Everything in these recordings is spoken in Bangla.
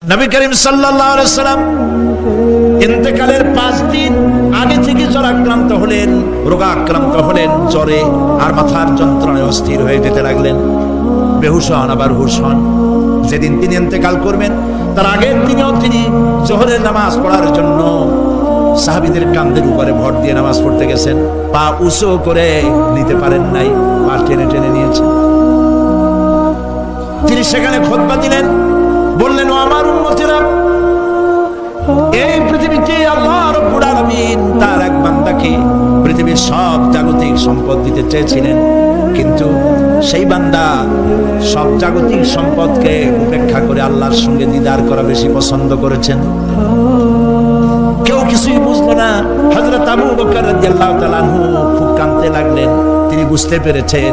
নবী করিম সাল্লাল্লাহু আলাইহি ওয়াসাল্লাম ইন্তেকালের 5 দিন আগে থেকে জ্বরাক্রান্ত হলেন, রোগাক্রান্ত হলেন, জ্বরে আর মাথার যন্ত্রণায় অস্থির হয়ে যেতে লাগলেন। বেহুশ হন, আবার হুশ হন। যেদিন তিনি ইন্তেকাল করবেন তার আগের দিনেও তিনি জোহরের নামাজ পড়ার জন্য সাহাবীদের কাঁধের উপরে ভর দিয়ে নামাজ পড়তে গেছেন। পা উঁচু করে নিতে পারেন নাই, পা টেনে টেনে নিয়েছেন। তিনি সেখানে খুতবা দিলেন, বললেন, ও আমার উম্মতেরা, এই পৃথিবীতে আল্লাহ রাব্বুল আলামিন তার এক বান্দাকে পৃথিবীর সব জাগতিক সম্পদ দিতে চেয়েছিলেন, কিন্তু সেই বান্দা সব জাগতিক সম্পদকে উপেক্ষা করে আল্লাহর সঙ্গে দিদার করা বেশি পছন্দ করেছেন। কেউ কিছুই বুঝলো না। হযরত আবু বকর রাদিয়াল্লাহু তাআলা আনহু খুব কাঁদতে লাগলেন। তিনি বুঝতে পেরেছেন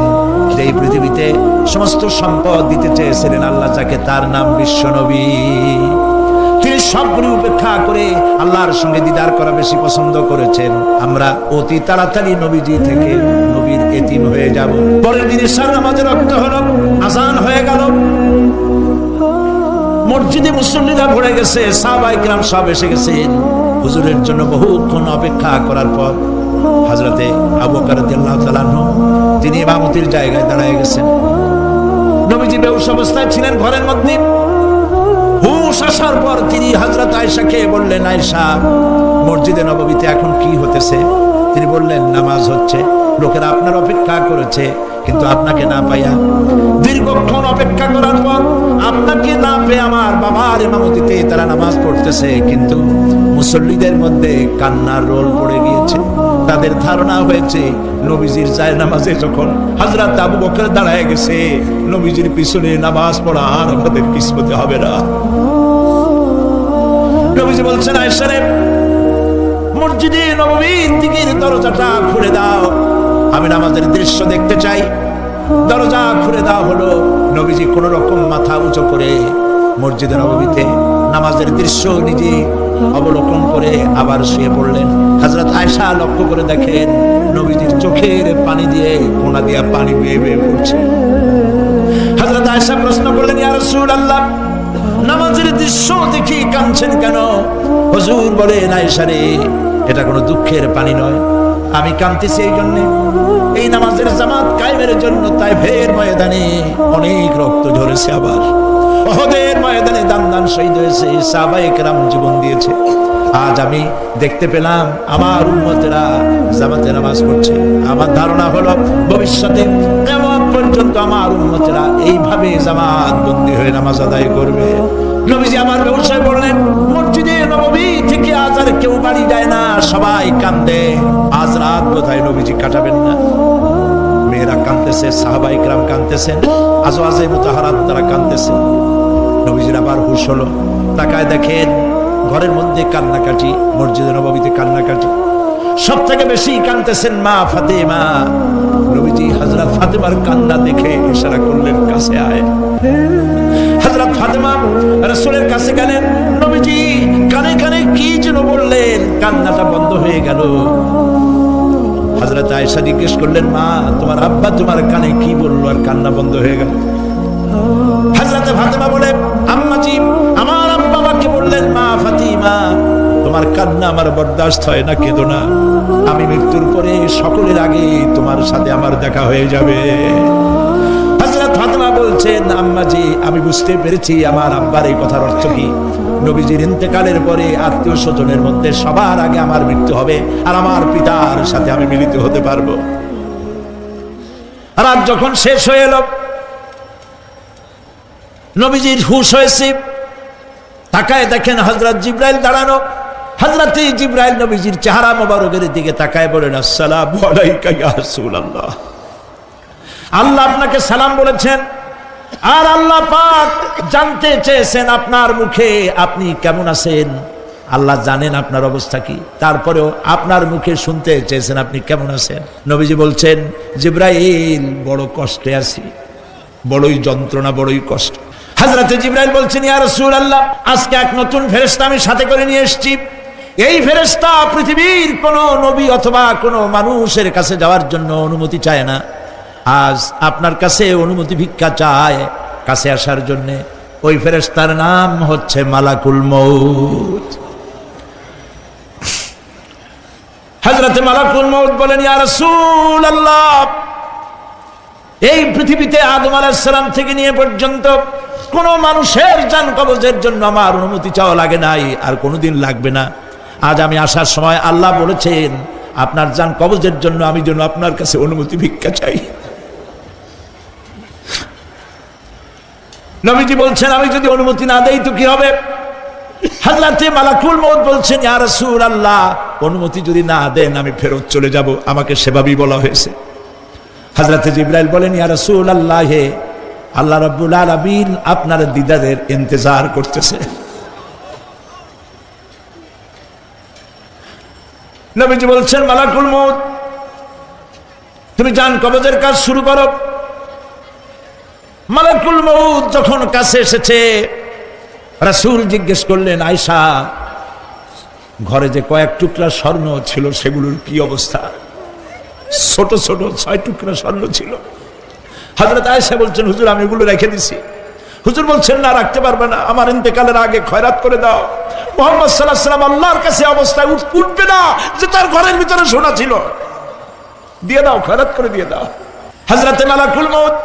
যে এই পৃথিবীতে সমস্ত সম্পদ দিতে চেয়েছিলেন আল্লাহ যাকে, তার নাম বিশ্বনবী। তিনি সবগুলি উপেক্ষা করে আল্লাহর সঙ্গে দিদার করা বেশি পছন্দ করেছেন। আমরা অতি তাড়াতাড়ি নবীজি থেকে নবীর এতিম হয়ে যাব। পরের দিন ইশার নামাজের রক্ত হলো, আযান হয়ে গেল, মসজিদে মুসল্লিরা ভরে গেছে, সাহাবায়ে কিরাম সব এসে গেছেন। হুজুরের জন্য বহুক্ষণ অপেক্ষা করার পর হযরতে আবু বকর রাদিয়াল্লাহু তাআলা আনহু তিনি ইমামতির জায়গায় দাঁড়িয়ে গেছেন। নবীজি বেহুশ অবস্থায় ছিলেন ঘরের মধ্যে। হুশ আসার পর তিনি হযরত আয়েশাকে বললেন, আয়েশা, মসজিদে নববীতে এখন কি হতেছে? তিনি বললেন, নামাজ হচ্ছে। লোকেরা আপনার অপেক্ষা করেছে, কিন্তু আপনাকে না পাইয়া দীর্ঘক্ষণ অপেক্ষা করার পর আপনাকে না পেয়ে আমার বাবার ইমামতিতে তারা নামাজ পড়তেছে, কিন্তু মুসল্লিদের মধ্যে কান্নার রোল পড়ে গিয়েছে। তাদের ধারণা হয়েছে নবীজির জায়নামাজে যখন হযরত আবু বকর দাঁড়ায় গেছে, নবীজির পিছনে নামাজ পড়া আর আমাদের কিসমতে হবে না। নবীজি বলছেন, আয়েশা রে, মসজিদে নববীর দিকের দরজাটা খুলে দাও, আমি নামাজের দৃশ্য দেখতে চাই। দরজা খুলে দেওয়া হলো। নবীজি কোন রকম মাথা উঁচু করে মসজিদে নববীতে নামাজের দৃশ্য নিজে অবলোকন করে আবার শুয়ে পড়লেন। হযরত আয়েশা লক্ষ্য করে দেখেন নবীজির চোখের পানি দিয়ে কোনা দিয়া পানি বেয়ে বেয়ে পড়ছে। হযরত আয়েশা প্রশ্ন করলেন, ইয়া রাসূলুল্লাহ, নামাজের দৃশ্য দেখি কাঁদছেন কেন? হুজুর বলেন, আয়েশা রে, এটা কোনো দুঃখের পানি নয়, আমি কাঁদতেছি এই জন্য, এই নামাজের জামাত কায়েমের জন্য তাইফের ময়দানে অনেক রক্ত ঝরেছে, আবার উহুদের ময়দানে দান দান শহীদ হয়েছে, সাহাবায়ে কেরাম জীবন দিয়েছে। আজ আমি দেখতে পেলাম আমার উম্মতেরা জামাতে নামাজ পড়ছে। আমার ধারণা হলো ভবিষ্যতে কিয়ামত পর্যন্ত আমার উম্মতেরা এইভাবে জামাত বন্দী হয়ে নামাজ আদায় করবে। নবীজি আমার ব্যবসায় বললেন, মসজিদে নববী থেকে আজ আর কেউ বাড়ি যায় না, সবাই কান্দে। আজ রাত বোধহয় নবীজি কাটাবেন না। মেয়েরা কাঁদতেছে, সাহাবায়ে কেরাম কাঁদতেছেন, আজওয়াজে মুতাহারাত তারা কাঁদতেছে। নবীজির আবার হুশ হলো, তাকায় দেখেন ঘরের মধ্যে কান্নাকাটি, মসজিদে নববীতে কান্নাকাটি। সব থেকে বেশি কাঁদতেছেন মা ফাতেমা। নবীজি হযরত ফাতেমার কান্না দেখে ইশারা করলেন, কাছে আয়। হযরত ফাতেমা রাসূলের কাছে গেলেন। নবীজি কানে কানে কি যেন বললেন, কান্নাটা বন্ধ হয়ে গেল। হযরত আয়েশা জিজ্ঞেস করলেন, মা, তোমার আব্বা তোমার কানে কি বললো আর কান্না বন্ধ হয়ে গেল? হযরত ফাতেমা বলে, আম্মাজি, আমার আব্বা আমাকে বললেন, মা ফাতিমা, তোমার কান্না আমার বরদাস্ত হয় না, কেঁদো না, আমি মৃত্যুর পরে সকলের আগে তোমার সাথে আমার দেখা হয়ে যাবে। হযরত ফাতেমা বলছেন, আম্মাজি, আমি বুঝতে পেরেছি আমার আব্বার এই কথার অর্থ কি। নবীজির ইন্তেকালের পরে আত্মীয় স্বজনের মধ্যে সবার আগে আমার মৃত্যু হবে, আর আমার পিতার সাথে আমি মিলিত হতে পারবো। রাত যখন শেষ হয়ে এলো, নবীজির হুশ হয়েছে। তাকায় দেখেন হযরত জিবরাইল দাঁড়ানো। হযরত জিবরাইল নবীজির চেহারা মোবারকের দিকে তাকায় বলেন, আসসালামু আলাইকা ইয়া রাসূলুল্লাহ। আল্লাহ আপনাকে সালাম বলেছেন, আর আল্লাহ পাক জানতে চেয়েছেন আপনার মুখে আপনি কেমন আছেন। আল্লাহ জানেন আপনার অবস্থা কি, তারপরেও আপনার মুখে শুনতে চেয়েছেন আপনি কেমন আছেন। নবীজি বলছেন, জিবরাইল, বড় কষ্টে আছি, বড়ই যন্ত্রণা, বড়ই কষ্ট। হযরতে জিবরাইল বলছেন, ইয়া রাসূলুল্লাহ, আজকে এক নতুন ফেরেশতা আমি সাথে করে নিয়ে এসেছি। এই ফেরেশতা পৃথিবীর কোন নবী অথবা কোন মানুষের কাছে যাওয়ার জন্য অনুমতি চায় না। আজ আপনার কাছে অনুমতি ভিক্ষা চায় কাছে আসার জন্য। ওই ফেরেশতার নাম হচ্ছে মালাকুল মউত। হযরত মালাকুল মউত বলেন, ইয়া রাসূলুল্লাহ, এই পৃথিবীতে আদম আলাইহিস সালাম থেকে নিয়ে পর্যন্ত কোন মানুষের জান কবজের জন্য আমার অনুমতি চাওয়া লাগে নাই, আর কোনোদিন লাগবে না। আজ আমি আসার সময় আল্লাহ বলেছেন আপনার জান কবজের জন্য আমি যেন আপনার কাছে অনুমতি ভিক্ষা চাই। নবীজি বলছেন আমি যদি অনুমতি না দেই তো কি হবে? হযরতে মালাকুল মউত বলছেন, ইয়া রাসূলুল্লাহ, অনুমতি যদি না দেন আমি ফেরত চলে যাব, আমাকে সেভাবেই বলা হয়েছে। হযরতে জিবরাইল বলেন, ইয়া রাসূলুল্লাহ, হে আল্লাহ রাব্বুল আলামিন আপনার দিদারের ইন্তজার করতেছে। নবীজি বলছেন, মালাকুল মউত তুমি জান কবজের কাজ শুরু করো। মালাকুল মউত যখন কাছে এসেছে, রাসূল জিজ্ঞেস করলেন, আয়েশা, ঘরে যে কয়েক টুকরা স্বর্ণ ছিল সেগুলোর কি অবস্থা? ছোট ছোট 6 টুকরা স্বর্ণ ছিল। হযরত আয়েশা বলছেন, হুজুর আমি এগুলো রেখে দিছি। হুজুর বলছেন, না, রাখতে পারবে না, আমার ইন্তেকালের আগে খয়রাত করে দাও। মুহাম্মদ সাল্লাল্লাহু আলাইহি ওয়াসাল্লাম আল্লাহর কাছে অবস্থায় উঠবে না যে তার ঘরের ভিতরে সোনা ছিল, দিয়ে দাও, খয়রাত করে দিয়ে দাও। হযরত মালাকুল মউত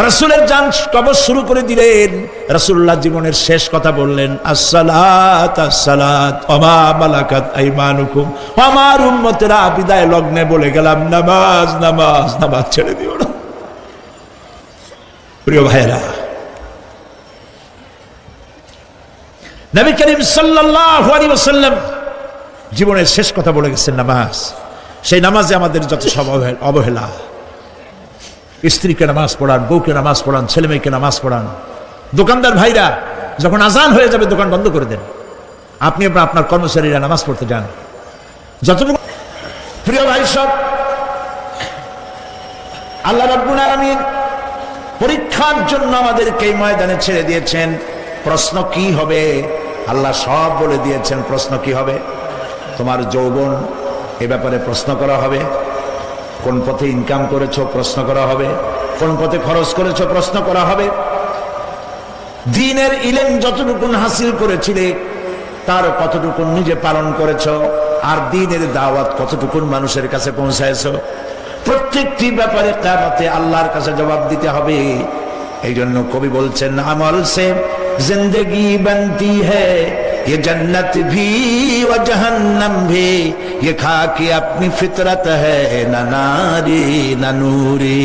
রাসূলের জান কবজ শুরু করে দিলেন। রাসূলুল্লাহ জীবনের শেষ কথা বললেন, আসসালাত আসসালাত ওয়া মা মালাকাত আইমানুকুম। আমার উম্মতেরা বিদায় লগ্নে বলে গেলাম, নামাজ নামাজ নামাজ ছেড়ে দিও না। প্রিয় ভাইরা, নবী করিম সাল্লাল্লাহু আলাইহি ওয়াসাল্লাম জীবনের শেষ কথা বলে গেছেন নামাজ। সেই নামাজে আমাদের যত সব অবহেলা, স্ত্রীকে নামাজ পড়ান, বউকে নামাজ পড়ান, ছেলে মেয়েকে নামাজ পড়ান। দোকানদার ভাইরা যখন আজান হয়ে যাবে দোকান বন্ধ করে দেন, আপনি আপনার কর্মচারীরা নামাজ পড়তে যান। যতটুকু প্রিয় ভাই সব, আল্লাহ রাব্বুল আলামিন পরীক্ষার জন্য আমাদেরকে এই ময়দানে ছেড়ে দিয়েছেন। প্রশ্ন কি হবে আল্লাহ সব বলে দিয়েছেন। প্রশ্ন কি হবে? তোমার যৌবন, এ ব্যাপারে প্রশ্ন করা হবে। কোন পথে ইনকাম করেছো প্রশ্ন করা হবে। কোন পথে খরচ করেছো প্রশ্ন করা হবে। দ্বীনের ইলম যতটুকু হাসিল করেছিলে তার কতটুকু নিজে পালন করেছো, আর দ্বীনের দাওয়াত কতটুকু মানুষের কাছে পৌঁছায়ছো, প্রত্যেকটি ব্যাপারে কিয়ামতে আল্লাহর কাছে জবাব দিতে হবে। এই জন্য কবি বলছেন, আমল সে জিंदगी बनती है ये जन्नत भी व जहन्नम भी, ये खाकी अपनी फितरत है ना नारी ना नूरी।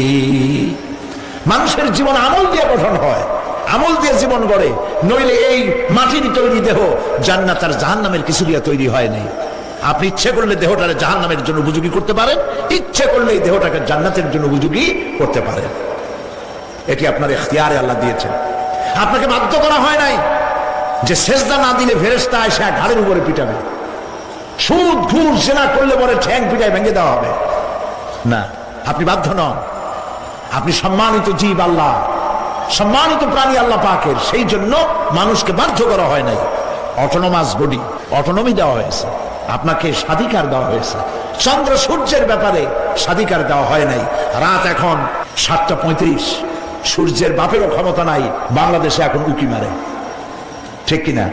মানুষের জীবন আমল দিয়ে গঠন হয়, আমল দিয়ে জীবন গড়ে, নইলে এই মাটির তৈরি দেহ জান্নাত আর জাহান্নামের কিছু দিয়ে তৈরি হয় নাই। আপনি ইচ্ছে করলে দেহটাকে জাহান্নামের জন্য উপযোগী করতে পারেন, ইচ্ছে করলে এই দেহটাকে জান্নাতের জন্য উপযোগী করতে পারেন। এটি আপনার ইখতিয়ারে আল্লাহ দিয়েছেন, আপনাকে বাধ্য করা হয় নাই যে সেজদা না দিলে ফেরেশতা এসে ঘাড়ের উপরে পিটাবে, সুদ ঘুষ জেনা করলে পরে ঠ্যাং পিটায় ভেঙে দেওয়া হবে না। আপনি বাধ্য নন, আপনি সম্মানিত জীব, আল্লাহ সম্মানিত প্রাণী আল্লাহ পাকের, সেই জন্য মানুষকে বাধ্য করা হয় নাই। অটোনোমাস বডি, অটোনমি দেওয়া হয়েছে, আপনাকে স্বাধিকার দেওয়া হয়েছে। চন্দ্র সূর্যের ব্যাপারে স্বাধিকার দেওয়া হয় নাই। রাত এখন 7:35, সূর্যের বাপেরও ক্ষমতা নাই বাংলাদেশে এখন উকি মারে, ঠিক কিনা?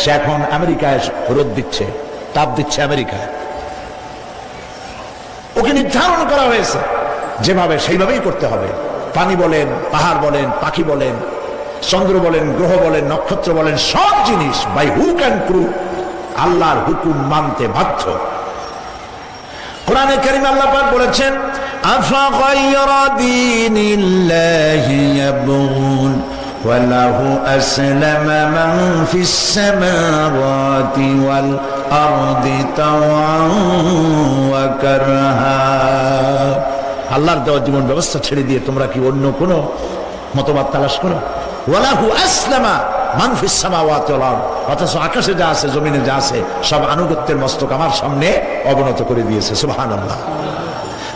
সে এখন আমেরিকায় রোদ দিচ্ছে, তাপ দিচ্ছে আমেরিকায়। ওকে নির্ধারণ করা হয়েছে যেভাবে সেইভাবেই করতে হবে। পানি বলেন, পাহাড় বলেন, পাখি বলেন, চন্দ্র বলেন, গ্রহ বলেন, নক্ষত্র বলেন, সব জিনিস বাই হুক অ্যান্ড ক্রুক আল্লাহর হুকুম মানতে বাধ্য। কোরআনে কারীমে আল্লাহ পাক বলেছেন, আফা গায়রা দীনিল্লাহি ইয়াবগুন ওয়া লাহু আসলামা মান ফিস সামাওয়াতি ওয়াল আরদি তাওআন ওয়া কারহা। আল্লাহর দেওয়া জীবন ব্যবস্থা ছেড়ে দিয়ে তোমরা কি অন্য কোনো মতবাদ তালাশ করো? ওয়া লাহু আসলামা মান ফিস সামাওয়াতি ওয়াল আরদ, অথচ আকাশে যা আছে জমিনে যা আছে সব আনুগত্যের মস্তক আমার সামনে অবনত করে দিয়েছে। সুবহানাল্লাহ।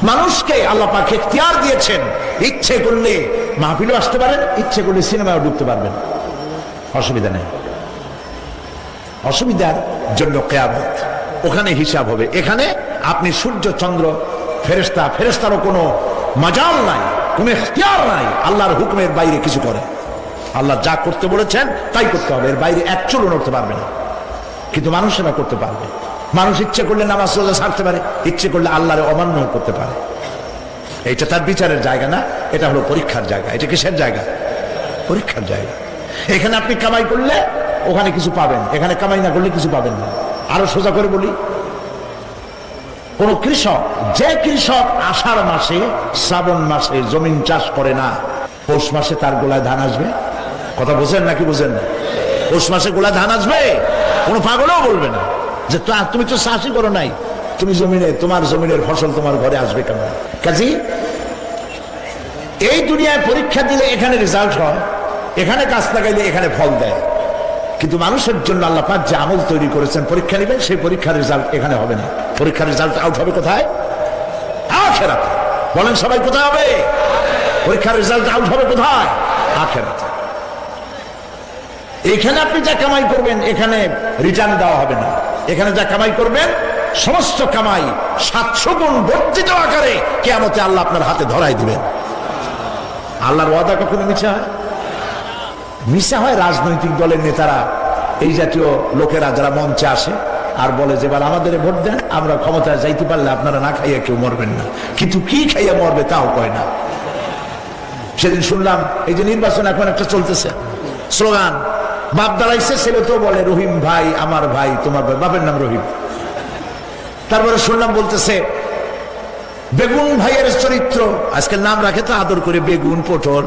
মানুষকে আল্লাহ পাক ইখতিয়ার দিয়েছেন, ইচ্ছে করলে মাহফিলে আসতে পারেন, ইচ্ছে করলে সিনেমায় ঢুকতে পারবেন, অসুবিধা নেই। অসুবিধার জন্য কিয়ামত, ওখানে হিসাব হবে। এখানে আপনি সূর্য চন্দ্র ফেরেশতারও কোনো মাজাল নাই, কোনো ইখতিয়ার নাই আল্লাহর হুকুমের বাইরে কিছু করে। আল্লাহ যা করতে বলেছেন তাই করতে হবে, এর বাইরে এক চুলও নড়তে পারবে না। কিন্তু মানুষ সেটা করতে পারবে। মানুষ ইচ্ছে করলে নামাজ রোজা ছাড়তে পারে, ইচ্ছে করলে আল্লাহরে অমান্য করতে পারে। এটা তার বিচারের জায়গা না, এটা হলো পরীক্ষার জায়গা। এটা কিসের জায়গা? পরীক্ষার জায়গা। এখানে আপনি কামাই করলে ওখানে কিছু পাবেন, এখানে কামাই না করলে কিছু পাবেন না। আরো সোজা করে বলি, কোন কৃষক, যে কৃষক আষাঢ় মাসে শ্রাবণ মাসে জমিন চাষ করে না, পৌষ মাসে তার গোলায় ধান আসবে? কথা বোঝেন নাকি বোঝেন না? পৌষ মাসে গোলায় ধান আসবে? কোনো পাগলও বলবে না যে তুমি তো চাষই করো নাই, তুমি জমিনে, তোমার জমিনের ফসল তোমার ঘরে আসবে কেন? কাজী এই দুনিয়ায় পরীক্ষা দিলে এখানে রেজাল্ট হয়, এখানে কাজ লাগাইলে এখানে ফল দেয়। কিন্তু মানুষের জন্য আল্লাহ পাক যে আমল তৈরি করেছেন, পরীক্ষা নেবেন, সেই পরীক্ষার রেজাল্ট এখানে হবে না। পরীক্ষার রেজাল্ট আউট হবে কোথায়? আখিরাতে। বলেন সবাই, কোথায় হবে? পরীক্ষার রেজাল্ট আউট হবে কোথায়? আখিরাতে। এখানে আপনি যা কামাই করবেন এখানে রিটার্ন দেওয়া হবে না। এখানে যা কামাই করবেন সমস্ত কামাই 700 গুণ বর্ধিত আকারে কিয়ামতে আল্লাহ আপনার হাতে ধরাই দিবেন। আল্লাহর ওয়াদা কখনো মিথ্যা হয়? মিথ্যা হয় রাজনৈতিক দলের নেতারা, এই জাতীয় লোকেরা যারা মঞ্চে আসে আর বলে যে এবার আমাদের ভোট দেন, আমরা ক্ষমতায় যাইতে পারলে আপনারা না খাইয়া কেউ মরবেন না। কিন্তু কি খাইয়া মরবে তাও কয় না। সেদিন শুনলাম এই যে নির্বাচন এখন একটা চলতেছে, স্লোগান বাপ দাঁড়াইছে, ছেলে তো বলে রহিম ভাই আমার ভাই, তোমার ভাই, বাপের নাম রহিম। তারপরে শুনলাম বলতেছে বেগুন ভাইয়ের চরিত্র, আজকাল নাম রাখে তো আদর করে, বেগুন পটল,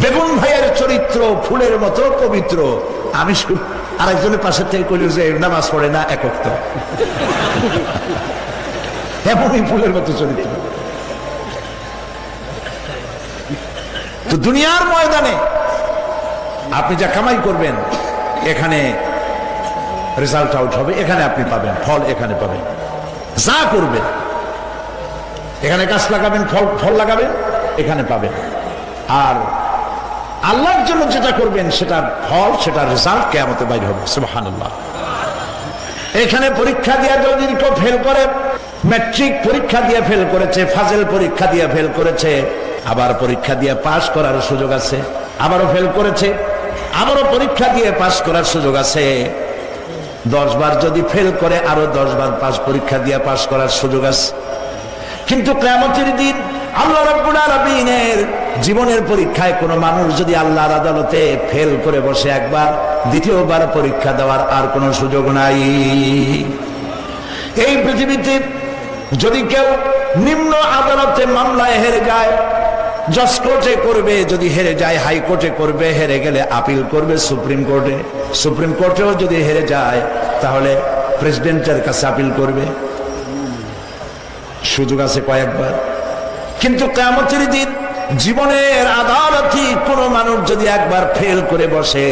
বেগুন ভাইয়ের চরিত্র ফুলের মতো পবিত্র। আমি আরেকজনের পাশে থেকে কইল যে নামাজ পড়ে না একক, তো এমনই ফুলের মতো চরিত্র। তো দুনিয়ার ময়দানে আপনি যা কামাই করবেন এখানে রেজাল্ট আউট হবে, এখানে আপনি পাবেন ফল, এখানে পাবেন। যা করবেন এখানে গাছ লাগাবেন, ফল লাগাবেন, এখানে পাবেন। আর আল্লাহর জন্য যেটা করবেন সেটার ফল, সেটার রেজাল্ট কিয়ামতে বাইর হবে। সুবহানাল্লাহ। এখানে পরীক্ষা দিয়ে যদি কেউ ফেল করে, ম্যাট্রিক পরীক্ষা দিয়ে ফেল করেছে, ফাজেল পরীক্ষা দিয়ে ফেল করেছে, আবার পরীক্ষা দিয়ে পাস করার সুযোগ আছে, আবারও ফেল করেছে, আবারও পরীক্ষা দিয়ে পাস করার সুযোগ আছে। 10 বার যদি ফেল করে আরো 10 বার পরীক্ষা দিয়ে পাস করার সুযোগ আছে। কিন্তু কিয়ামতের দিন আল্লাহ রাব্বুল আলামিনের জীবনের পরীক্ষায় কোনো মানুষ যদি আল্লাহর আদালতে ফেল করে বসে একবার, দ্বিতীয়বার পরীক্ষা দেওয়ার আর কোনো সুযোগ নাই। এই পৃথিবীতে যদি কেউ নিম্ন আদালতে মামলায় হেরে যায়, জজ কোর্টে করবে, যদি হেরে যায় হাইকোর্টে করবে, হেরে গেলে আপিল করবে সুপ্রিম কোর্টে, সুপ্রিম কোর্টেও যদি হেরে যায় তাহলে প্রেসিডেন্টের কাছে আপিল করবে। সুযোগ আছে কয়েকবার। কিন্তু কিয়ামতের দিন জীবনের আদালতে কোন মানুষ যদি একবার ফেল করে বসে,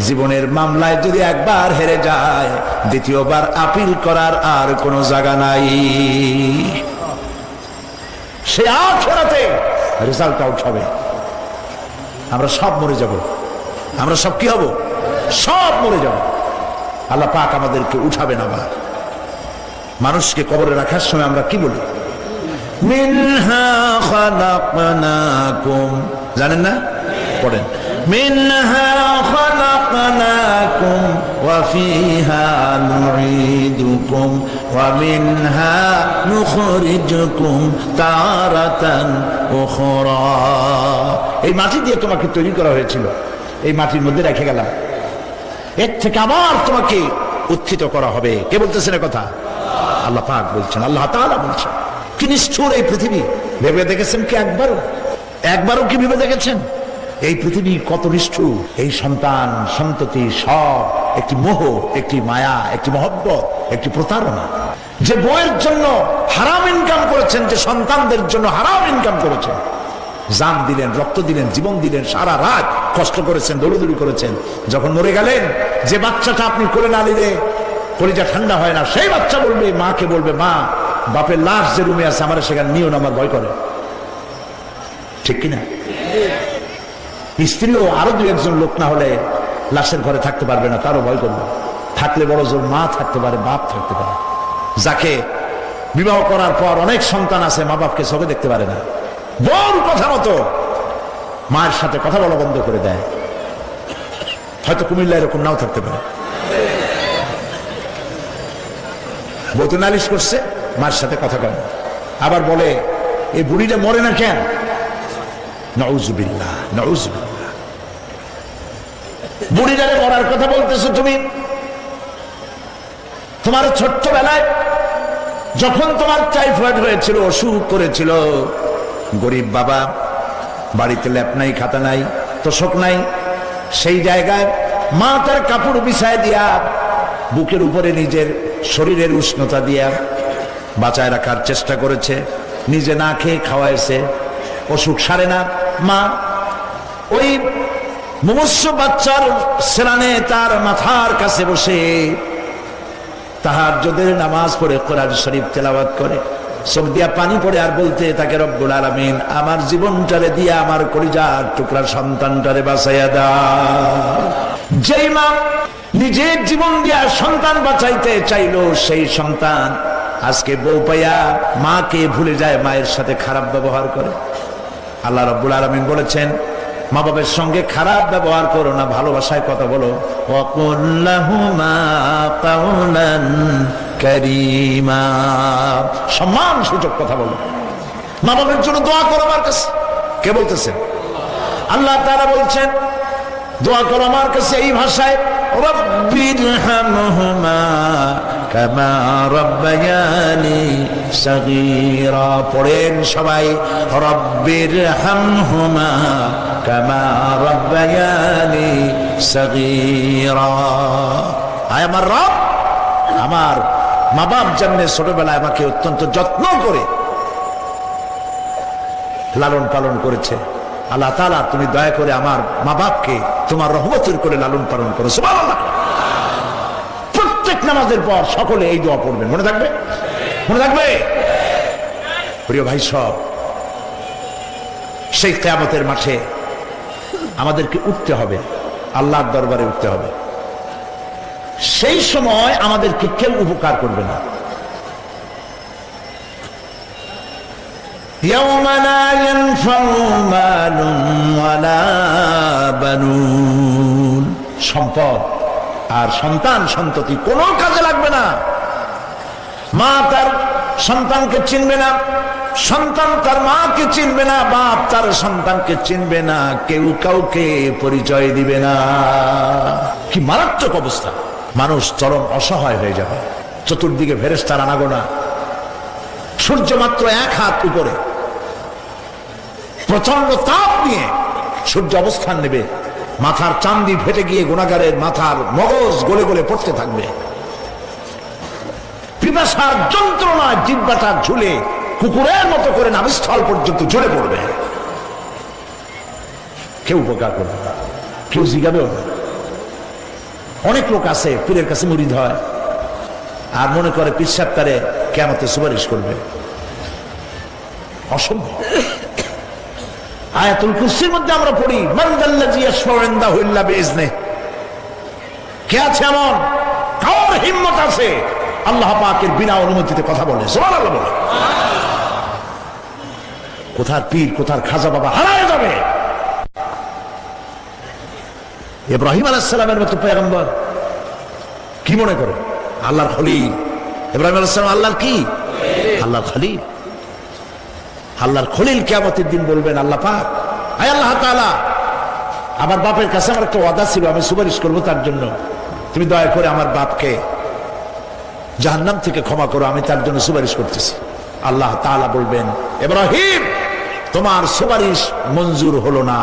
জীবনের মামলায় যদি একবার হেরে যায়, দ্বিতীয়বার আপিল করার আর কোনো জায়গা নাই। সে আখিরাতে রেজাল্ট আউট হবে। আমরা সব মরে যাব, আমরা সব কি হব? সব মরে যাব। আল্লাহ পাক আমাদেরকে উঠাবেন আবার। মানুষকে কবরে রাখার সময় আমরা কি বলি? মিনহা খালাকনাকুম, জানেন না? পড়েন, মিনহা খালাকনাকুম ওয়া ফিহা নুঈদুকুম ওয়া মিনহা নুখরিজুকুম তারাতান উখরা। এই মাটি দিয়ে তোমাকে তৈরি করা হয়েছিল, এই মাটির মধ্যে রেখে গেলাম, এর থেকে আবার তোমাকে উত্থিত করা হবে। কে বলতেছেন কথা? আল্লাহ পাক বলছেন, আল্লাহ তাআলা বলছেন। কি নিষ্ঠুর এই পৃথিবী! ভেবে দেখেছেন কি একবারও কি ভেবে দেখেছেন এই পৃথিবী কত নিষ্ঠুর? এই সন্তান সন্ততি সব একটি মোহ, একটি মায়া, একটি মহব্বত, একটি প্রতারণা। যে বউয়ের জন্য হারাম ইনকাম করেছেন, যে সন্তানদের জন্য হারাম ইনকাম করেছেন, জান দিলেন, রক্ত দিলেন, জীবন দিলেন, সারা রাত কষ্ট করেছেন, দৌড়দৌড়ি করেছেন, যখন মরে গেলেন যে বাচ্চাটা আপনি কোলে না নিলে কলিজা ঠান্ডা হয় না, সেই বাচ্চা বলবে, মাকে বলবে, মা বাপের লাশ যে রুমে আছে আমার সেখানে নিও না, আমার ভয় করে। ঠিক কিনা? স্ত্রীও আরো 2-1 লোক না হলে লাশের ঘরে থাকতে পারবে না, তারও ভয় করবে। থাকলে বড় জোর মা থাকতে পারে, বাপ থাকতে পারে। যাকে বিবাহ করার পর অনেক সন্তান আছে, মা বাপকে চোখে দেখতে পারে না, বড় কথা মতো মায়ের সাথে কথা বলা বন্ধ করে দেয়। হয়তো কুমিল্লা এরকম নাও থাকতে পারে। বউ তো নালিশ করছে, মার সাথে কথা কয়, আবার বলে এই বুড়িটা মরে না কেন? নাউজুবিল্লাহ, নাউজুবিল্লাহ। বুড়িটারে মরার কথা বলতেছো তুমি? তোমার ছোট্টবেলায় যখন তোমার টাইফয়েড হয়েছিল, অসুখ করেছিল, গরিব বাবা, বাড়িতে ল্যাপ নাই, খাতা নাই, তোষক নাই, সেই জায়গায় মা তার কাপড় বিছায় দিয়া বুকের উপরে নিজের শরীরের উষ্ণতা দিয়া বাঁচায় রাখার চেষ্টা করেছে, নিজে না খেয়ে খাওয়াইছে, অসুখ সারে না। মা ওই মুমূর্ষু বাচ্চার সেরানে তার মাথার কাছে বসে তাহাজ্জুদের নামাজ পড়ে কোরআন শরীফ তেলাওয়াত করে, চোখ দিয়া পানি পড়ে আর বলতে তাকে, রব্বুল আলামিন আমার জীবনটারে দিয়া আমার কলিজার টুকরা সন্তানটারে বাঁচাইয়া দাও। যেই মা নিজের জীবন দিয়া সন্তান বাঁচাইতে চাইলো, সেই সন্তান আজকে বউ পাইয়া মাকে ভুলে যায়, মায়ের সাথে খারাপ ব্যবহার করে। আল্লাহ রাব্বুল আলামিন বলেছেন, মা বাবার সঙ্গে খারাপ ব্যবহার করো না, ভালোবাসায় কথা বলো। ওয়াকুল লাহুমা কাওলান কারীমা, সম্মান সূচক কথা বলো। মা বাবার জন্য দোয়া করো আমার কাছে। কে বলতেছেন? আল্লাহ তাআলা বলছেন দোয়া করো আমার কাছে এই ভাষায়, রব্বিরহামহুমা কামা রাব্বায়ানি সাগীরা। পড়েন সবাই, রব্বিরহামহুমা কামা রাব্বায়ানি সাগীরা। আয় আমার রব, আমার মা বাপ যেমনি ছোটবেলায় আমাকে অত্যন্ত যত্ন করে লালন পালন করেছে, আল্লাহ তাআলা তুমি দয়া করে আমার মা বাপকে তোমার রহমতের করে লালন পালন করো। সুবহানাল্লাহ। প্রত্যেক নামাজের পর সকলে এই দোয়া পড়বেন, মনে থাকবে? মনে থাকবে? প্রিয় ভাই সব, সেই কিয়ামতের মাঠে আমাদেরকে উঠতে হবে, আল্লাহর দরবারে উঠতে হবে। সেই সময় আমাদেরকে কেউ উপকার করবে না। يوم لا ينفع مال ولا بنون, সম্পদ আর সন্তান সন্ততি কোনো কাজে লাগবে না। মা তার সন্তানকে চিনবে না, সন্তান তার মাকে চিনবে না, বাপ তার সন্তানকে চিনবে না, কেউ কাউকে পরিচয় দিবে না। কি মারাত্মক অবস্থা! মানুষ চরম অসহায় হয়ে যাবে। চতুর্দিকে ফেরেশতার আনাগোনা, সূর্য মাত্র 1 হাত উপরে, প্রচন্ড তাপ নিয়ে সূর্য অবস্থান নেবে, মাথার চান্দি ফেটে গিয়ে গুনাহগারের মাথার মগজ গলে গলে পড়তে থাকবে। পিপাসার যন্ত্রণায় জিহ্বাটা ঝুলে কুকুরের মতো করে নাভিস্থল পর্যন্ত ঝরে পড়বে। কেউ উপকার করবে না, কেউ জিগাবেও না। অনেক লোক আছে পীরের কাছে মুরিদ হয় আর মনে করে পীর সাহেব তারে কিয়ামতে সুপারিশ করবে। অসম্ভব। আয়াতুল কুরসির মধ্যে আমরা পড়ি, মান যাল্লাযী ইয়াশফাউ ইনদাহু ইল্লা বিইজনিহি। কে আছে এমন, কার হিম্মত আছে আল্লাহ পাকের বিনা অনুমতিতে কথা বলে? সুবহানাল্লাহ বলে। কোথার পীর, কোথার খাজা বাবা হারায় যাবে। ইব্রাহিম আলাইহিস সালামের মতো পয়গম্বর কি মনে করে? আল্লাহর খলিল। ইব্রাহিম আলাইহিস সালাম আল্লাহর কি? আল্লাহর খলিল। আল্লাহর খলিল কিয়ামতের দিন বলবেন, আল্লাহ পাক, আয় আল্লাহ তাআলা, আমার বাপের কাছে আমার একটা ওয়াদা ছিল, আমি সুপারিশ করবো তার জন্য, তুমি দয়া করে আমার বাপকে জাহান্নাম থেকে ক্ষমা করো, আমি তার জন্য সুপারিশ করতেছি। আল্লাহ তাআলা বলবেন, ইব্রাহিম তোমার সুপারিশ মঞ্জুর হলো না।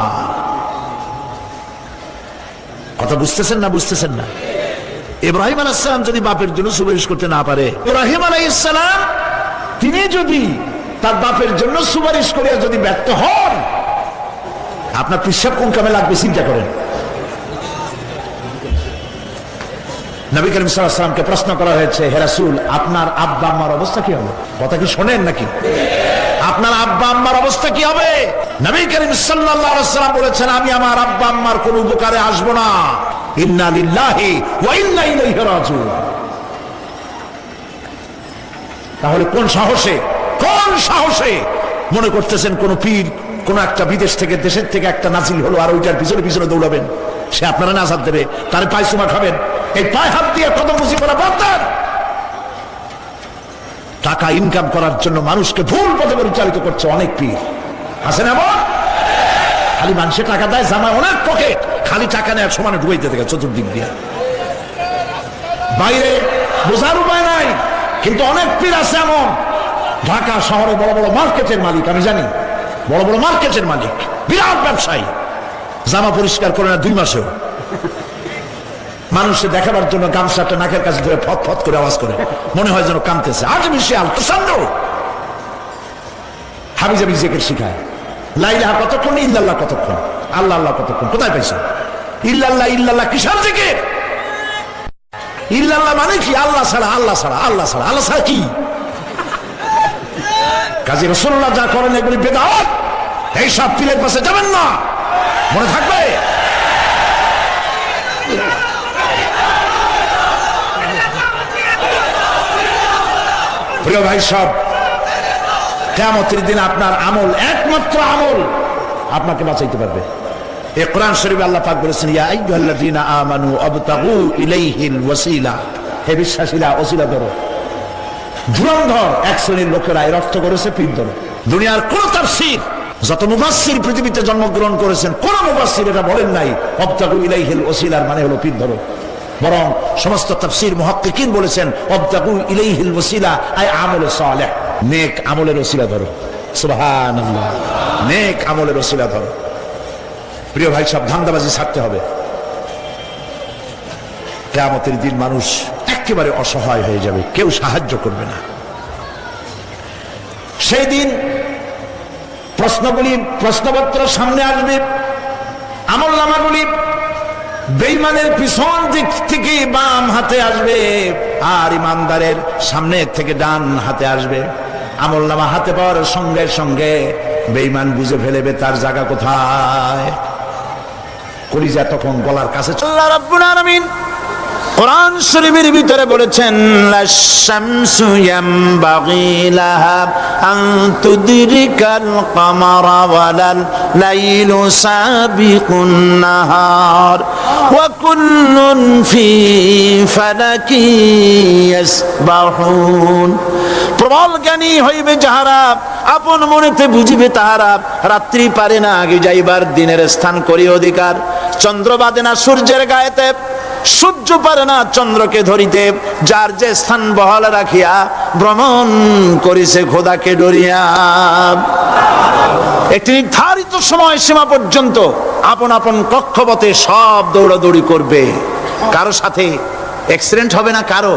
কথা বুঝতেছেন না? বুঝতেছেন না? ইব্রাহিম আলাইহিস সালাম যদি বাপের জন্য সুপারিশ করতে না পারে, ইব্রাহিম আলাইহিস সালাম তিনি যদি তার বাপের জন্য সুপারিশ করে যদি ব্যর্থ হন, আপনার পিসাব কোন কামে লাগবে চিন্তা করেন। নবী করিম সাল্লাল্লাহু আলাইহি ওয়াসাল্লামকে প্রশ্ন করা হয়েছে, হে রাসূল আপনার আব্বা আম্মার অবস্থা কি হবে? কথা কি শোনেন নাকি? আপনার আব্বা আম্মার অবস্থা কি হবে? নবী করিম সাল্লাল্লাহু আলাইহি ওয়াসাল্লাম বলেছেন, আমি আমার আব্বা আম্মার কোন উপকারে আসব না। ইন্না লিল্লাহি ওয়া ইন্না ইলাইহি রাজিউন। তাহলে কোন সাহসে মনে করতেছেন কোন পীর কোন একটা বিদেশ থেকে দেশের থেকে একটা নাজিল হলো আর ওইটার পিছনে পিছনে দৌড়াবেন? সে আপনারা নাজাত দেবে, তার পায়ে চুমা খাবেন, এই পায়ে হাত দিয়ে কত মুসি করা বাদ। টাকা ইনকাম করার জন্য মানুষকে ভুল পথে পরিচালিত করছে অনেক পীর, আছে না? খালি মানুষের টাকা দেয়, জামায় অনেক পকেট, খালি টাকা নেওয়ার সমানে ডুবাইতে থাকে চতুর্দিক দিয়ে, বাইরে বোঝার উপায় নাই। কিন্তু অনেক পীর আছে এমন, ঢাকা শহরে বড় বড় মার্কেটের মালিক, আমি জানি, বড় বড় মার্কেটের মালিক, বিরাট ব্যবসায়ী, জামা পরিষ্কার করে না 2 মাসেও, মানুষকে দেখাবার জন্য গামছাটা নাকের কাছে ধরে ফট ফট করে আওয়াজ করে, মনে হয় যেন কামতেছে। আর্টিফিশিয়াল প্রচন্ড হাবিজাবি জিকির শিখায়। লা ইলাহা কতক্ষণ, ইল্লাল্লাহ কতক্ষণ, আল্লাহ আল্লাহ কতক্ষণ, কোথায় পাইছে? ইল্লাল্লাহ ইল্লাল্লাহ কিসের জিকির? ইল্লাল্লাহ মানে কি? আল্লাহ ছাড়া, আল্লাহ ছাড়া, আল্লাহ ছাড়া, আল্লাহ ছাড়া কি? কাজী রাসূলুল্লাহ যা করেন এগুলি বেদাত। এই সব পীরের পাশে যাবেন না, মনে থাকবে। প্রিয় ভাই সব, কিয়ামতের দিন আপনার আমল, একমাত্র আমল আপনাকে বাঁচাইতে পারবে। এই কোরআন শরীফে আল্লাহ পাক বলেছেন, ইয়া আইয়ুহাল্লাযীনা আমানু আবতাগু ইলাইহিল ওয়াসিলা, হে বিশ্বাসীরা ওসিলা ধরো। ধুরন্ধর এক শ্রেণীর লোকেরা এর অর্থ করেছে পীর ধরো। দুনিয়ার কোন তাফসীর, যত মুফাসসির পৃথিবীতে জন্মগ্রহণ করেছেন, কোন মুফাসসির এটা বলেন নাই আবতাগু ইলাইহিল ওসিলার মানে হলো পীর ধরো। বরং সমস্ত তাফসীর মুহাক্কিকিন বলেছেন আবতাগু ইলাইহিল ওসিলা আই আমল সালেহ, নেক আমলের ওসিলা ধরো। সুবহানাল্লাহ, নেক আমলের ওসিলা ধরো। প্রিয় ভাই সব, ধান্দাবাজি ছাড়তে হবে। কিয়ামতের দিন মানুষ একেবারে অসহায় হয়ে যাবে, কেউ সাহায্য করবে না। সেই দিন প্রশ্নপত্র সামনে আসবে, আমলনামাগুলি বেঈমানের পিছন দিক থেকে বাম হাতে আসবে, আর ইমানদারের সামনে থেকে ডান হাতে আসবে। আমলনামা হাতে পাওয়ার সঙ্গে সঙ্গে বেঈমান বুঝে ফেলবে তার জায়গা কোথায়। কলিজা তখন গলার কাছে। আল্লাহ রাব্বুল আলামিন কোরআন শরীফের ভিতরে বলেছেন, লাশ-শামসু ইয়ামবাগি লাহা আন তুদরিকাল কামারা ওয়ালাল লাইলু সাবিকুন নাহার ওয়া কুল্লুন ফি ফালাকি ইয়াসবাহুন। প্রবল জ্ঞানী হইবে যাহারা, আপন মনেতে বুঝিবে তাহারা, রাত্রি পারে না আগে যাইবার, দিনের স্থান করি অধিকার। চন্দ্র বাদে না সূর্যের গায়েতে, সূর্য পারে না চন্দ্রকে ধরিতে, যার যে স্থান বহাল রাখিয়া ভ্রমণ করিছে খোদাকে ডরিয়া। একটি নির্ধারিত সময় সীমা পর্যন্ত আপন আপন কক্ষপথে সব দৌড়াদৌড়ি করবে, কারো সাথে অ্যাক্সিডেন্ট হবে না কারো।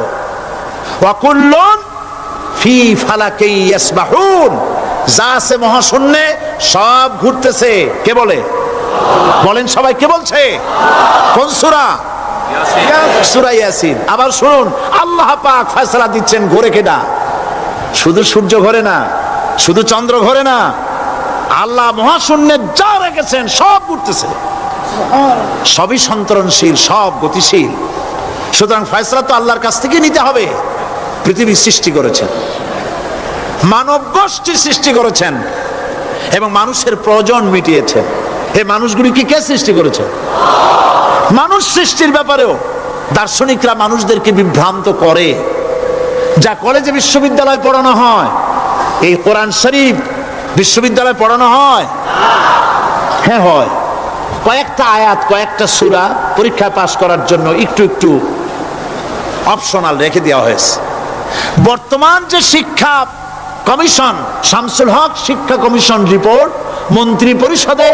ওয়াকুল্লুন ফি ফালাকি ইয়াসবাহুন, যা আছে মহাশূন্যে সব ঘুরতেছে। কে বলে? বলেন সবাই, কে বলছে? কোন সূরা? সূরা ইয়াসিন। আবার শুনুন, আল্লাহ পাক ফয়সালা দিচ্ছেন, ঘোরে কেডা? শুধু সূর্য ঘোরে না, শুধু চন্দ্র ঘোরে না, আল্লাহ মহাশূন্যে যা রেখেছেন সব ঘুরতেছে, সবই সন্তরণশীল, সব গতিশীল। সুতরাং ফয়সালা তো আল্লাহর কাছ থেকে নিতে হবে। পৃথিবী সৃষ্টি করেছেন, মানব গোষ্ঠী সৃষ্টি করেছেন এবং মানুষের প্রয়োজন মিটিয়েছেন। এই মানুষগুলিকে কে সৃষ্টি করেছেন? মানুষ সৃষ্টির ব্যাপারেও দার্শনিকরা মানুষদেরকে বিভ্রান্ত করে। যা কলেজে বিশ্ববিদ্যালয় পড়ানো হয়, এই কোরআন শরীফ বিশ্ববিদ্যালয় পড়ানো হয়? হ্যাঁ হয়। কয়েকটা আয়াত, কয়েকটা সূরা পরীক্ষায় পাশ করার জন্য একটু একটু অপশনাল রেখে দেওয়া হয়েছে। বর্তমান যে শিক্ষা কমিশন, শামসুল হক শিক্ষা কমিশন রিপোর্ট মন্ত্রী পরিষদে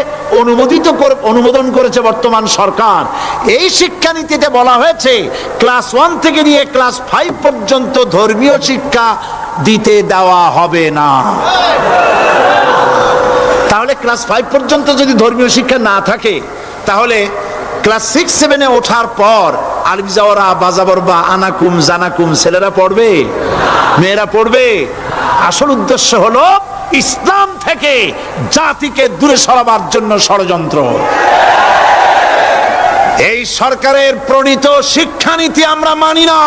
অনুমোদন করেছে বর্তমান সরকার। এই শিক্ষানীতিতে বলা হয়েছে ক্লাস 1 থেকে নিয়ে ক্লাস 5 পর্যন্ত ধর্মীয় শিক্ষা দিতে দেওয়া হবে না। তাহলে ক্লাস 5 পর্যন্ত যদি ধর্মীয় শিক্ষা না থাকে, তাহলে ক্লাস 6-7-এ ওঠার পর আলিফ জাওরা বাজাবর বা আনাকুম জানাকুম ছেলেরা পড়বে? মেয়েরা পড়বে? আসল উদ্দেশ্য হলো ইসলাম থেকে জাতিকে দূরে সরাবার জন্য ষড়যন্ত্র। এই সরকারের প্রণীত শিক্ষানীতি আমরা মানি না।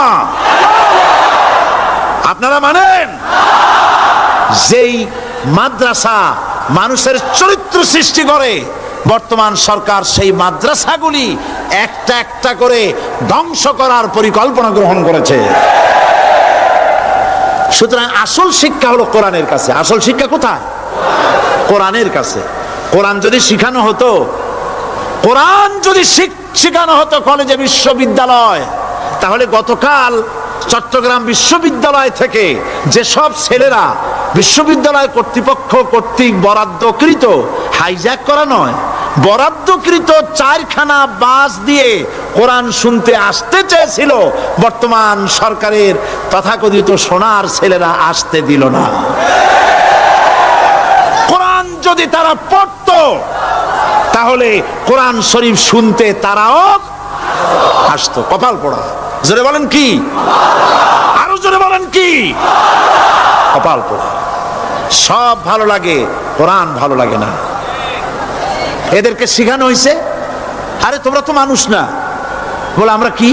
আপনারা মানেন? যেই মাদ্রাসা মানুষের চরিত্র সৃষ্টি করে, বর্তমান সরকার সেই মাদ্রাসাগুলি একটা একটা করে ধ্বংস করার পরিকল্পনা গ্রহণ করেছে। সুতরাং আসল শিক্ষা হলো কোরআনের কাছে। আসল শিক্ষা কোথায়? কোরআনের কাছে। কোরআন যদি শিখানো হতো, কোরআন যদি শিখানো হতো কলেজে, বিশ্ববিদ্যালয়, তাহলে গতকাল চট্টগ্রাম বিশ্ববিদ্যালয় থেকে যেসব ছেলেরা বিশ্ববিদ্যালয় কর্তৃপক্ষ কর্তৃক বরাদ্দকৃত, হাইজ্যাক করা নয়, বরাদ্দকৃত 4খানা বাস দিয়ে কোরআন শুনতে আসতে চেয়েছিল, বর্তমান সরকারের তথাকথিত সোনার ছেলেরা আসতে দিল না। কোরআন যদি তারা পড়তো তাহলে কোরআন শরীফ শুনতে তারাও আসতো। কপাল পোড়া। জোরে বলেন কি? আরো জোরে বলেন কি? কপাল পোড়া। সব ভালো লাগে, কোরআন ভালো লাগে না। এদেরকে শিখানো হয়েছে, আরে তোমরা তো মানুষ না। বলে আমরা কি?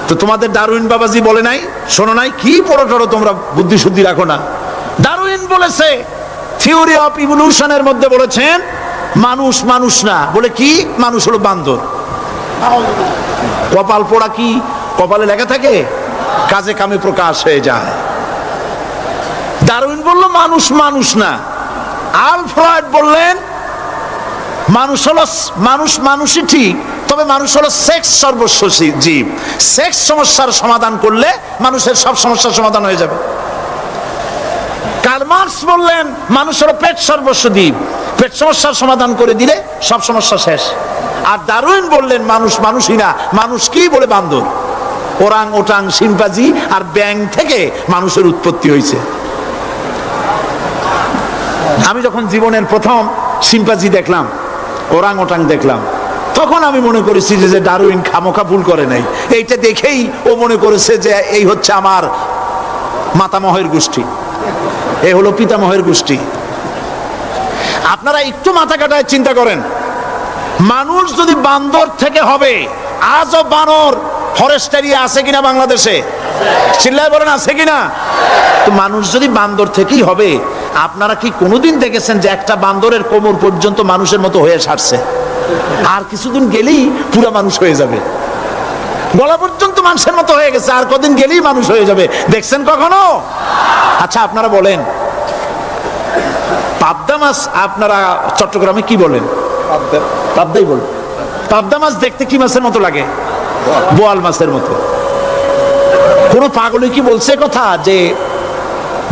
তো তোমাদের ডারউইন বাবাজি বলে নাই, শোনো নাই? কি পড়ো টড়ো তোমরা, বুদ্ধি শুদ্ধি রাখো না। ডারউইন বলেছে, থিওরি অফ ইভলিউশনের মধ্যে বলেছেন মানুষ মানুষ না। বলে কি? মানুষ হলো বান্দর। কপাল পোড়া। কি কপালে লেখা থাকে? কাজে কামে প্রকাশ হয়ে যায়। ডারউইন বলল মানুষ মানুষ না। আলফ্রেড বললেন মানুষ হলো মানুষ, মানুষই ঠিক, তবে মানুষ হলো সেক্স সর্বস্ব জীব। সেক্স সমস্যার সমাধান করলে মানুষের সব সমস্যার সমাধান হয়ে যাবে। কার্ল মার্কস বললেন মানুষ হলো পেট সর্বস্ব জীব, পেট সমস্যার সমাধান করে দিলে সব সমস্যা শেষ। আর ডারউইন বললেন মানুষ মানুষই না, মানুষ কি? বলে বান্দর। ওরাং ওটাং শিম্পাজি আর ব্যাং থেকে মানুষের উৎপত্তি হয়েছে। আমি যখন জীবনের প্রথম শিম্পাজি দেখলাম, ওরাং ওটাং দেখলাম, তখন আমি মনে করেছি যে ডারউইন খামোখা ভুল করে নাই। এইটা দেখেই ও মনে করেছে যে এই হচ্ছে আমার মাতামহের গোষ্ঠী, এই হলো পিতামহের গোষ্ঠী। আপনারা একটু মাথা কাটায় চিন্তা করেন, মানুষ যদি বান্দর থেকে হবে, আজও বানর ফরেস্ট এরিয়া আছে কিনা বাংলাদেশে? চিল্লায় বলেন আছে কিনা? তো মানুষ যদি বান্দর থেকেই হবে, আপনারা কি কোনোদিন দেখেছেন যে একটা বান্দরের কোমর পর্যন্ত মানুষের মতো হয়ে সারছে? আর কিছুদিন গেলেই পুরো মানুষ হয়ে যাবে। গলা পর্যন্ত মানুষের মতো হয়ে গেছে, আর কদিন গেলেই মানুষ হয়ে যাবে। দেখছেন কখনো? আচ্ছা আপনারা বলেন, পাবদা মাছ আপনারা চট্টগ্রামে কি বলেন? পাবদাই বলেন। পাবদা মাছ দেখতে কি মাছের মতো লাগে? বোয়াল মাছের মতো। কোন পাগলে কি বলছে কথা যে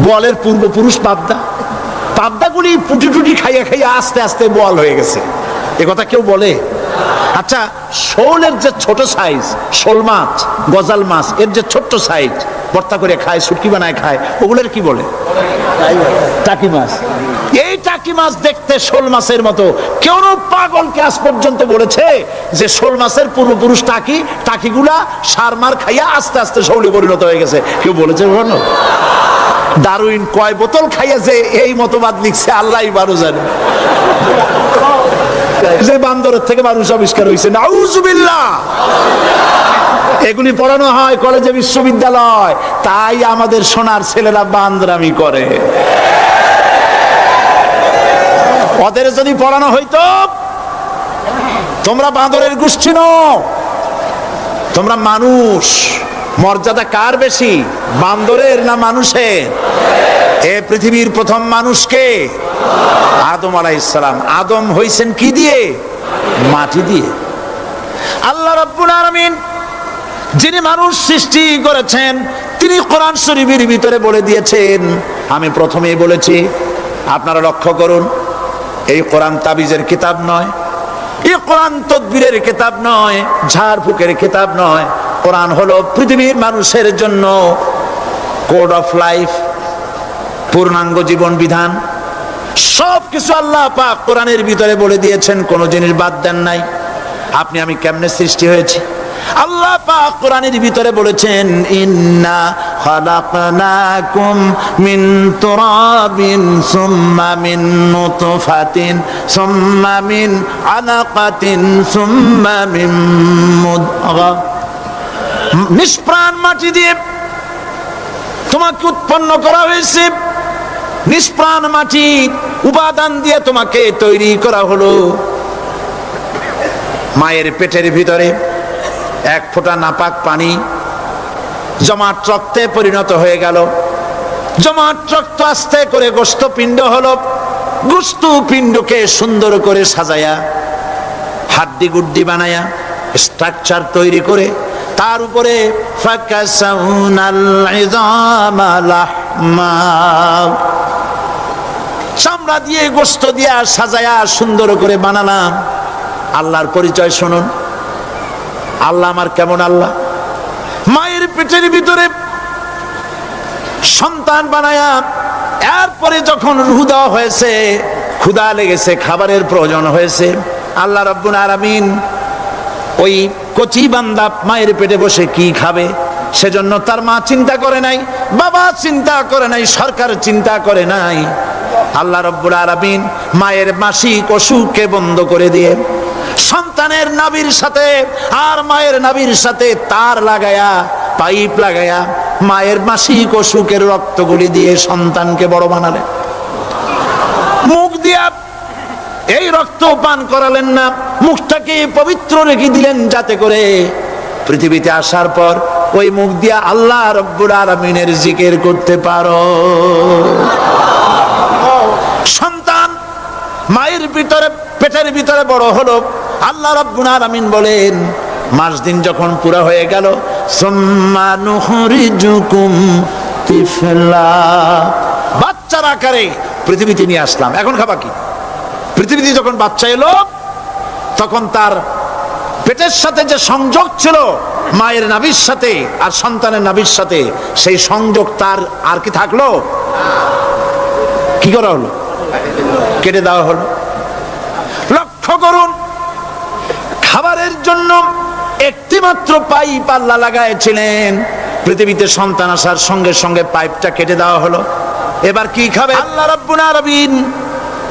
বোয়ালের পূর্বপুরুষ পাবদা? পাবদাগুলি পুটি টুটি খাইয়া খাইয়া আস্তে আস্তে বোয়াল হয়ে গেছে, এ কথা কেউ বলে? আচ্ছা শোলের যে ছোট সাইজ, শোল মাছ, গজাল মাছ, এর যে ছোট্ট সাইজ ভর্তা করে খায়, শুটকি বানায় খায়, ওগুলোর কি বলে? টাকি মাছ। এই টাকি মাছ দেখতে শোল মাছের মতো। কেউ পাগলকে আজ পর্যন্ত বলেছে যে শোল মাছের পূর্বপুরুষ টাকি, টাকিগুলা সার মার খাইয়া আস্তে আস্তে শৌলে পরিণত হয়ে গেছে? কেউ বলেছে কখনো? ডারউইন কয় বোতল খাইয়া যে এই মতবাদ লিখছে আল্লাহই ভালো জানে, যে বান্দরের থেকে মানুষ আবিষ্কার হয়েছে। নাউজুবিল্লাহ। এগুলি পড়ানো হয় কলেজে, বিশ্ববিদ্যালয়, তাই আমাদের সোনার ছেলেরা বান্দরামি করে। ওদের যদি পড়ানো হইতো তোমরা বান্দরের গোষ্ঠী নও, তোমরা মানুষ। মর্যাদা কার বেশি, বান্দরের না মানুষের? এ পৃথিবীর প্রথম মানুষকে আদম আলাইহিস সালাম। আদম হইছেন কি দিয়ে? মাটি দিয়ে। আল্লাহ রাব্বুল আলামিন যিনি মানুষ সৃষ্টি করেছেন, তিনি কোরআন শরীফের ভিতরে বলে দিয়েছেন, আমি প্রথমেই বলেছি, আপনারা লক্ষ্য করুন, এই কোরআন তাবিজের কিতাব নয়, এই কোরআন তদবিরের কিতাব নয়, ঝাড়ফুঁকের কিতাব নয়। কোরআন হলো পৃথিবীর মানুষের জন্য কোড অফ লাইফ, পূর্ণাঙ্গ জীবন বিধান। সবকিছু আল্লাহ পাক কোরআনের ভিতরে বলে দিয়েছেন, কোনো জিনিস বাদ দেন নাই। আপনি আমি কেমনে সৃষ্টি হয়েছি আল্লাহ পাক কোরআনের ভিতরে বলেছেন, ইন্না খালাকনাকুম মিন তুরাবিন সুম্মা মিন নুতফাতিন সুম্মা মিন আলাকাতিন সুম্মা মিন মুদগা। নিষ্প্রাণ মাটি দিয়ে তোমাকে উৎপন্ন করা হয়েছে, নিষ্প্রাণ মাটি উপাদান দিয়ে তোমাকে তৈরি করা হলো। মায়ের পেটের ভিতরে এক ফোঁটা নাপাক পানি জমাট রক্তে পরিণত হয়ে গেল। জমাট রক্ত আস্তে করে গোশতপিণ্ড হলো। গোশতপিণ্ডকে সুন্দর করে সাজায়া, হাড্ডি গুড্ডি বানায়া, স্ট্রাকচার তৈরি করে তার উপরে চামড়া দিয়ে গোশত দিয়া সাজায়া সুন্দর করে বানালাম। আল্লাহর পরিচয় শুনুন, আল্লাহ আমার কেমন আল্লাহ। মায়ের পেটের ভিতরে সন্তান বানায়া এরপরে যখন রূহ দেওয়া হয়েছে, ক্ষুধা লেগেছে, খাবারের প্রয়োজন হয়েছে, আল্লাহ রাব্বুল আলামিন ওই কচি বান্দা মায়ের পেটে বসে কি খাবে সেজন্য তার মা চিন্তা করে নাই, বাবা চিন্তা করে নাই, সরকার চিন্তা করে নাই। আল্লাহ রাব্বুল আলামিন মায়ের মাসিক অসুখকে বন্ধ করে দিয়ে সন্তানের নাভির সাথে আর মায়ের নাভির সাথে তার লাগায়া, পাইপ লাগায়া মায়ের মাসিক অসুখের রক্তগুলি দিয়ে সন্তানকে বড় বানালেন। মুখ দিয়া এই রক্ত পান করালেন না, মুখটাকে পবিত্র রেখে দিলেন যাতে করে পৃথিবীতে আসার পর ওই মুখ দিয়া আল্লাহ রাব্বুল আলামিনের জিকির করতে পারো। সন্তান মায়ের ভিতরে পেটের ভিতরে বড় হলো। আল্লাহ রাব্বুল আলামিন বলেন মাস দিন যখন পুরা হয়ে গেল, সুম্মা নুখরিজুকুম তিফলা, বাচ্চার আকারে পৃথিবীতে নিয়ে আসলাম। এখন খাবা কি? পৃথিবীতে যখন বাচ্চা এলো তখন তার পেটের সাথে যে সংযোগ ছিল মায়ের নাভির সাথে আর সন্তানের নাভির সাথে, সেই সংযোগ তার আর কি থাকলো? কি করা হলো? কেটে দেওয়া হলো। লক্ষ্য করুন, খাবারের জন্য একটি মাত্র পাইপ আল্লাহ লাগাইছিলেন, পৃথিবীতে সন্তান আসার সঙ্গে সঙ্গে পাইপটা কেটে দেওয়া হলো। এবার কি খাবে? আল্লাহ রাব্বুল আলামিন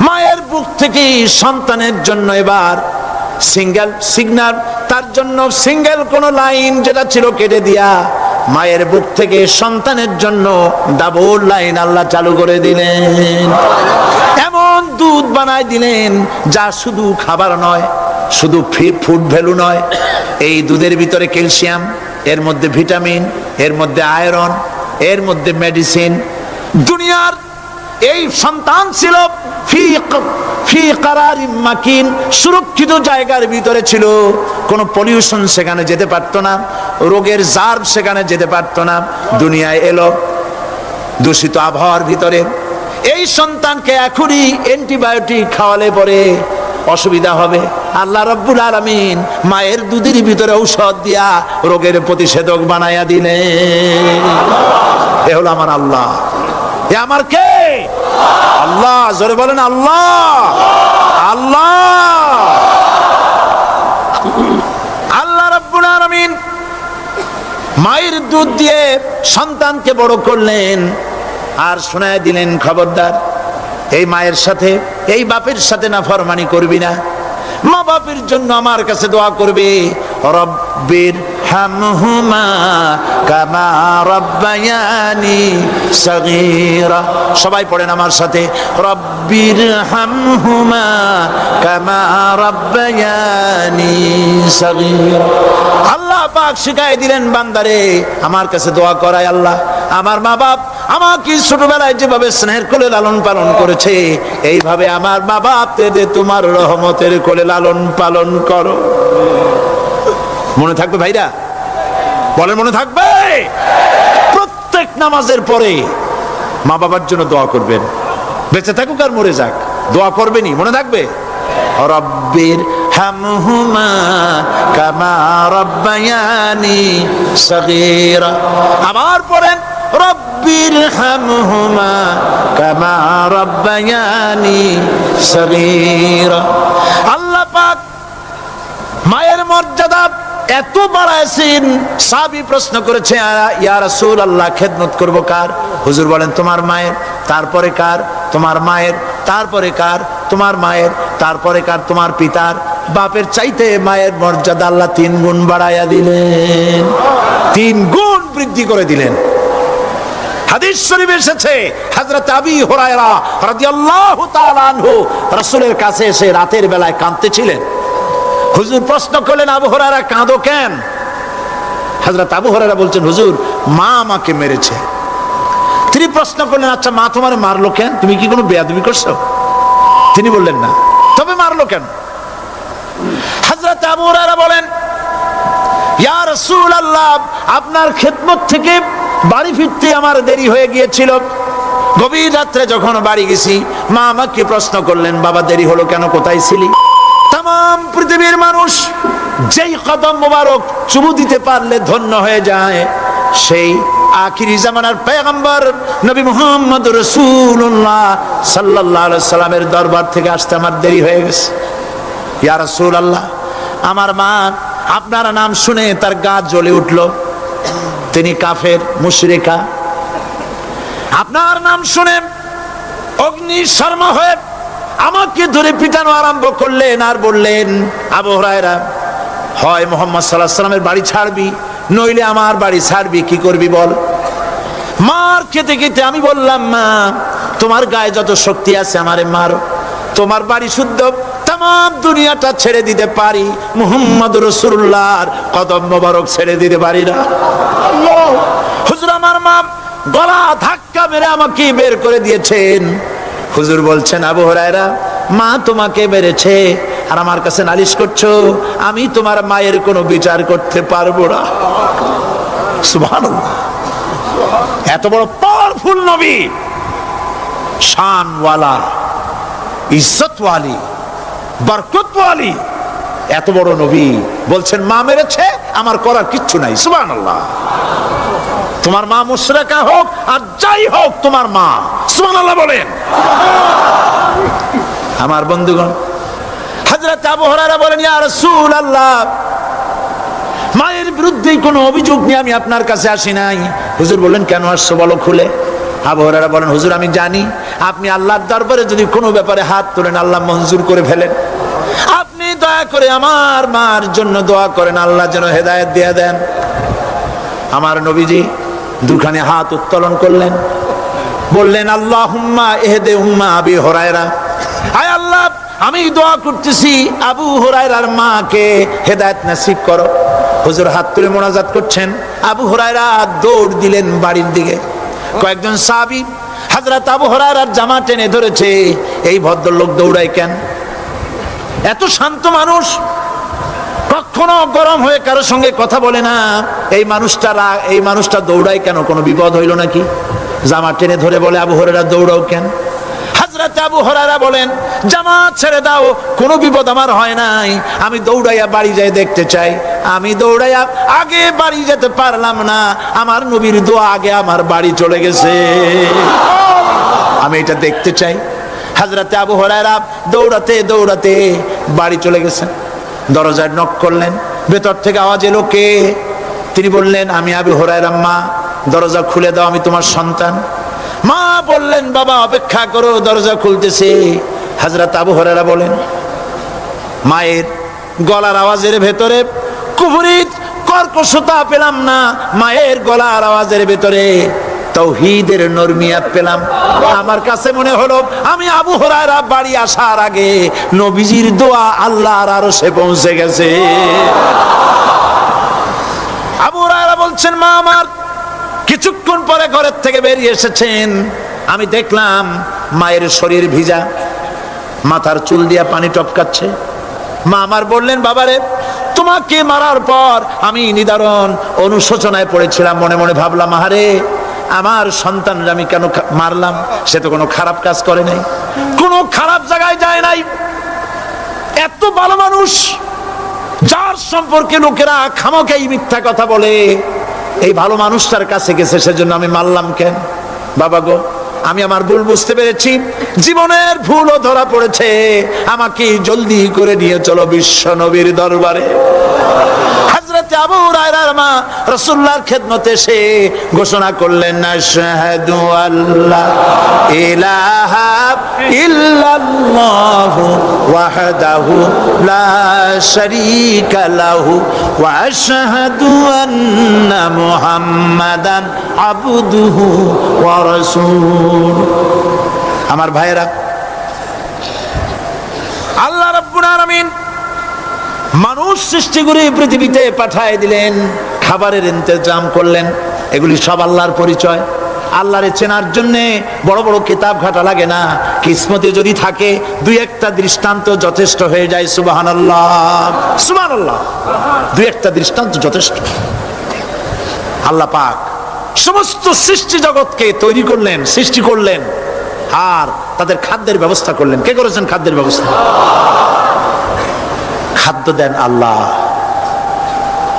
মায়ের বুক থেকে সন্তানের জন্য এবার সিঙ্গেল সিগন্যাল, তার জন্য সিঙ্গেল কোন লাইন যেটা ছিল কেটে দিয়া মায়ের বুক থেকে সন্তানের জন্য ডাবল লাইন আল্লাহ চালু করে দিলেন। এমন দুধ বানায় দিলেন যা শুধু খাবার নয়, শুধু ফুড ভ্যালু নয়, এই দুধের ভিতরে ক্যালসিয়াম, এর মধ্যে ভিটামিন, এর মধ্যে আয়রন, এর মধ্যে মেডিসিন। দুনিয়ার এই সন্তান ছিল ফি কারারিম মাকিন, সুরক্ষিত জায়গার ভিতরে ছিল, কোনো পলিউশন সেখানে যেতে পারতো না, রোগের জার্ম সেখানে যেতে পারতো না। দুনিয়ায় এলো দূষিত আবহাওয়ার ভিতরে। এই সন্তানকে এখনই অ্যান্টিবায়োটিক খাওয়ালে পরে অসুবিধা হবে। আল্লাহ রাব্বুল আলামিন মায়ের দুধের ভিতরে ঔষধ দিয়া রোগের প্রতিষেধক বানায়া দিলেন। এ হলো আমার আল্লাহ। এ আমার কে? আল্লাহ। জোরে বলেন আল্লাহ। আল্লাহ আল্লাহ রাব্বুল আলামিন মায়ের দুধ দিয়ে সন্তানকে বড় করলেন আর শোনায় দিলেন, খবরদার এই মায়ের সাথে, এই বাপের সাথে নাফরমানি করবি না। মা বাপের জন্য আমার কাছে দোয়া করবে, রব্বির হামহুমা কামা রাব্বায়ানি সগীরা। সবাই পড়েন আমার সাথে, রব্বির হামহুমা কামা রাব্বায়ানি সগীরা। আল্লাহ পাক শিখাই দিলেন বান্দারে আমার কাছে দোয়া করায়, আল্লাহ আমার মা বাপ আমাকে ছোটবেলায় যেভাবে স্নেহের কোলে লালন পালন করেছে, এইভাবে আমার মা বাপকে তোমার রহমতের কোলে লালন পালন করো। মনে থাকবে ভাইরা? বলেন মনে থাকবে? প্রত্যেক নামাজের পরে মা বাবার জন্য দোয়া করবেন, বেঁচে থাকুক আর মরে যাক, দোয়া করবেনই। মনে থাকবে? রব্বির হামহুমা কামা রাব্বায়ানি সগীরা। আবার পড়েন, রব্বির হামহুমা কামা রাব্বায়ানি সগীরা। আল্লাহ পাক মায়ের মর্যাদা এত বাড়াইছেন। সাহাবী প্রশ্ন করেছে, ইয়া রাসূলুল্লাহ খেদমত করব কার? হুজুর বলেন তোমার মায়ের, তারপরে কার? তোমার মায়ের, তারপরে কার? তোমার মায়ের, তারপরে কার? তোমার পিতার। বাপের চাইতে মায়ের মর্যাদা আল্লাহ 3 গুণ বাড়াইয়া দিলেন, 3 গুণ বৃদ্ধি করে দিলেন। হাদিস শরীফে এসেছে, হযরত আবী হুরায়রা রাদিয়াল্লাহু তাআলা আনহু রাসূলের কাছে এসে রাতের বেলায় কাঁদতেছিলেন। হুজুর প্রশ্ন করলেন, আবু হুরায়রা কাঁদো কেন? হযরত আবু হুরায়রা বলছেন, হুজুর মা আমাকে মেরেছে। তিনি প্রশ্ন করলেন, আচ্ছা মা তোমার মারলো কেন? তুমি কি কোনো বেয়াদবি করছো? তিনি বললেন না। তবে মারলো কেন? হযরত আবু হুরায়রা বলেন, ইয়া রাসূলুল্লাহ, আপনার খেদমত থেকে বাড়ি ফিরতে আমার দেরি হয়ে গিয়েছিল। গভীর রাত্রে যখন বাড়ি গেছি, মা আমাকে প্রশ্ন করলেন, বাবা দেরি হলো কেন, কোথায় ছিলি? তাম পৃথিবীর মানুষ যেই কদম মোবারক চুমু দিতে পারলে ধন্য হয়ে যায়, সেই আখিরি জামানার পয়গম্বর নবী মুহাম্মদ রাসূলুল্লাহ সাল্লাল্লাহু আলাইহি সাল্লামের দরবার থেকে আসতে আমার দেরি হয়ে গেছে। ইয়া রাসূলুল্লাহ, আমার মা আপনার নাম শুনে তার গা জ্বলে উঠল। তিনি কাফের, মুশরিকা। আপনার নাম শুনে অগ্নি শর্মা হয়ে আমাকে ধরে পিটানো আরম্ভ করলেন আর বললেন, আবু হুরায়রা, হয় মুহাম্মদ সাল্লাল্লাহু আলাইহি সাল্লামের বাড়ি ছাড়বি, নইলে আমার বাড়ি ছাড়বি, কি করবি বল? মার খেতে খেতে আমি বললাম, মা তোমার গায়ে যত শক্তি আছে আমারে মারো, তোমার বাড়ি শুদ্ধ, তাম দুনিয়াটা ছেড়ে দিতে পারি, মুহাম্মদ রাসূলুল্লাহর কদম মোবারক ছেড়ে দিতে পারি না। হুজুর আমার মা গলা ধাক্কা মেরে আমাকে বের করে দিয়েছেন। হুজুর বলছেন, আবু হুরায়রা, মা তোমাকে মেরেছে আর আমার কাছে নালিশ করছো, আমি তোমার মায়ের কোনো বিচার করতে পারবো না। সুবহানাল্লাহ, এত বড় পাওয়ারফুল নবী, শানওয়ালা, ইজ্জতওয়ালি, বরকতওয়ালি, এত বড় নবী বলছেন মা মেরেছে, আমার করার কিচ্ছু নাই। সুবহানাল্লাহ। তোমার মা মুশরিকা হোক আর যাই হোক, তোমার মা। সুবহানাল্লাহ বলেন। আমার বন্ধুগণ, হযরত আবু হুরায়রা বলেন, ইয়া রাসূলুল্লাহ, মায়ের বিরুদ্ধে কোনো অভিযোগ নিয়ে আমি আপনার কাছে আসি নাই। হুজুর বললেন, কেন আসছো বলো খুলে? আবু হুরায়রা বলেন, হুজুর আমি জানি আপনি আল্লাহর দরবারে যদি কোনো ব্যাপারে হাত তোলেন আল্লাহ মঞ্জুর করে ফেলেন। আপনি দয়া করে আমার মার জন্য দোয়া করেন, আল্লাহ যেন হেদায়েত দিয়ে দেন। আমার নবীজি দুখানে হাত উত্তোলন করলেন, বললেন, আল্লাহুম্মা ইহদি উম্মা আবি হুরায়রা, আয় আল্লাহ আমি দোয়া করতেছি আবু হুরায়রার মাকে হেদায়েত নসিব করো। হুজুর হাত তুলে মোনাজাত করছেন, আবু হুরায়রা দৌড় দিলেন বাড়ির দিকে। কয়েকজন সাহাবী হযরত আবু হুরায়রার জামা টেনে ধরেছে, এই ভদ্রলোক দৌড়ায় কেন? এত শান্ত মানুষ, কখনো গরম হয়ে কারোর সঙ্গে কথা বলে না, এই মানুষটা দৌড়ায় কেন? কোনো বিপদ হইল নাকি? জামা টেনে ধরে বলে, আবু হুরায়রা দৌড়াও কেন? হযরত আবু হুরায়রা বলেন, জামা ছেড়ে দাও, কোনো বিপদ আমার হয় নাই, আমি দৌড়াইয়া বাড়ি যাই দেখতে চাই। আমি দৌড়াইয়া আগে বাড়ি যেতে পারলাম না, আমার নবীর দোয়া আগে আমার বাড়ি চলে গেছে, আমি এটা দেখতে চাই। হযরত আবু হুরায়রা দৌড়াতে দৌড়াতে বাড়ি চলে গেছেন। দরজায় নক করলেন, ভেতর থেকে আওয়াজ এলো, কে? তিনি বললেন, আমি আবু হুরায়রা, মা দরজা খুলে দাও, আমি তোমার সন্তান। মা বললেন, বাবা অপেক্ষা করো, দরজা খুলতেছে। হযরত আবু হুরায়রা বলেন, মায়ের গলার আওয়াজের ভেতরে কুফরি কর্কশতা পেলাম না, মায়ের গলার আওয়াজের ভেতরে তাওহীদের নরমিয়াত পেলাম। আমার কাছে মনে হলো আমি আবু হুরায়রা বাড়ি আসার আগে নবীজির দোয়া আল্লাহর আরশে পৌঁছে গেছে। আবু হুরায়রা বলছেন, মা আমার কিছুক্ষণ পরে ঘরের থেকে বেরিয়ে এসেছেন, আমি দেখলাম মায়ের শরীর ভিজা, মাথার চুল দিয়া পানি টপকাচ্ছে। মা আমার বললেন, বাবারে তোমাকে মারার পর আমি নিদারুণ অনুশোচনায় পড়েছিলাম, মনে মনে ভাবলাম, আহারে আমার সন্তানরা আমি কেন মারলাম? সে তো কোনো খারাপ কাজ করে নাই, কোনো খারাপ জায়গায় যায় নাই, এত ভালো মানুষ যার সম্পর্কে লোকেরা খামোখাই মিথ্যা কথা বলে, এই ভালো মানুষটার কাছে গেছে, সেজন্য আমি মারলাম কেন? বাবা গো, আমি আমার ভুল বুঝতে পেরেছি, জীবনের ভুলও ধরা পড়েছে, আমাকে জলদি করে নিয়ে চলো বিশ্ব নবীর দরবারে। হযরত আবু হুরায়রার মা রাসূলুল্লাহর খেদমতে এসে ঘোষণা করলেন, আশহাদু আল্লা ইলাহা ইল্লাল্লাহু ওয়াহদাহু লা শারীকা লাহু ওয়া আশহাদু আন্না মুহাম্মাদান আবদুহু ওয়া রাসূলুহু। আমার ভাইয়েরা, আল্লাহ রাব্বুল আলামিন মানুষ সৃষ্টি করে পৃথিবীতে পাঠায় দিলেন, খাবারের ইন্তজাম করলেন। এগুলি সব আল্লাহর পরিচয়। আল্লাহরে চেনার জন্য বড় বড় কিতাব ঘাটা লাগে না, কিসমতে যদি থাকে দুই একটা দৃষ্টান্ত যথেষ্ট হয়ে যায়। সুবহানাল্লাহ, সুবহানাল্লাহ, দুই একটা দৃষ্টান্ত যথেষ্ট। আল্লাহ পাক সমস্ত সৃষ্টি জগৎকে তৈরি করলেন, সৃষ্টি করলেন, আর তাদের খাদ্যের ব্যবস্থা করলেন। কে করেছেন খাদ্যের ব্যবস্থা? খাদ্য দেন আল্লাহ।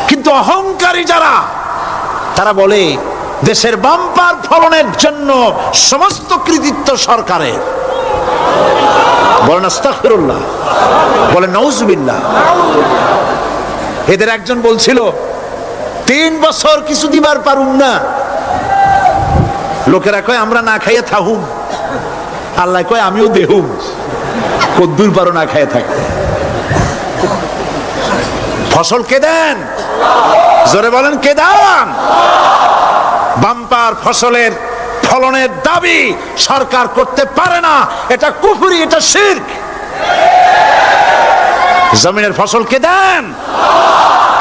কিন্তু অহংকারী যারা, তারা বলে দেশের বাম্পার ফলনের জন্য সমস্ত কৃতিত্ব সরকারের। বলেন আস্তাগফিরুল্লাহ, বলেন নাউজুবিল্লাহ। এদের একজন বলছিল 3 বছর কিছু দিবার পারুম না। লোকেরা কয় আমরা না খাইয়ে থাকুম, আল্লাহ কয় আমিও দেহুম। কদ্দুর পারো না খাইয়ে থাকতে। ফসল কে দেন? জোরে বলেন কে দেন? বাম্পার ফসলের ফলনের দাবি সরকার করতে পারে না, এটা কুফরি, এটা শিরক। জমিনের ফসল কে দেন?